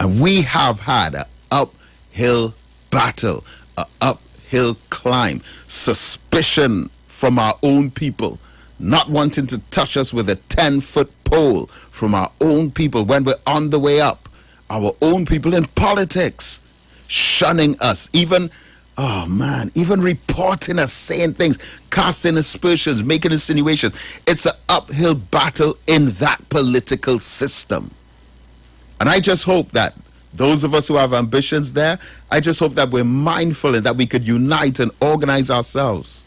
E: And we have had an uphill battle, an uphill climb, suspicion from our own people, not wanting to touch us with a 10-foot pole from our own people when we're on the way up. Our own people in politics shunning us, even reporting us, saying things, casting aspersions, making insinuations. It's an uphill battle in that political system. And I just hope that those of us who have ambitions there, I just hope that we're mindful and that we could unite and organize ourselves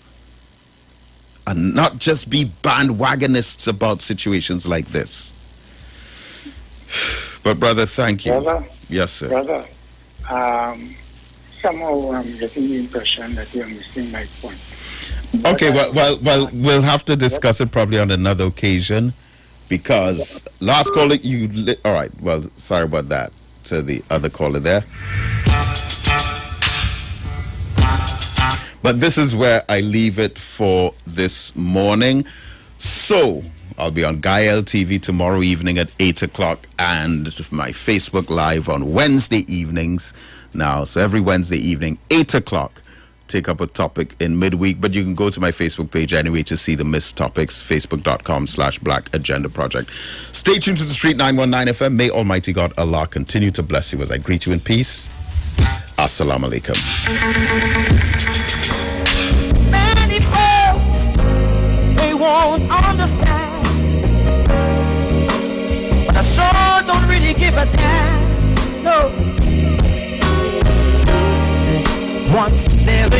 E: and not just be bandwagonists about situations like this. But brother, thank you.
B: Brother,
E: yes, sir.
B: Brother, somehow I'm getting the impression that you're missing my point.
E: Okay, well, we'll have to discuss it probably on another occasion, because last caller all right, well, sorry about that to the other caller there. But this is where I leave it for this morning. So I'll be on Gael TV tomorrow evening at 8 o'clock and my Facebook Live on Wednesday evenings now. So every Wednesday evening, 8 o'clock, take up a topic in midweek. But you can go to my Facebook page anyway to see the missed topics, facebook.com/Black Agenda Project. Stay tuned to the Street 919 FM. May Almighty God Allah continue to bless you as I greet you in peace. Assalamu alaikum.
M: Many folks, they won't understand.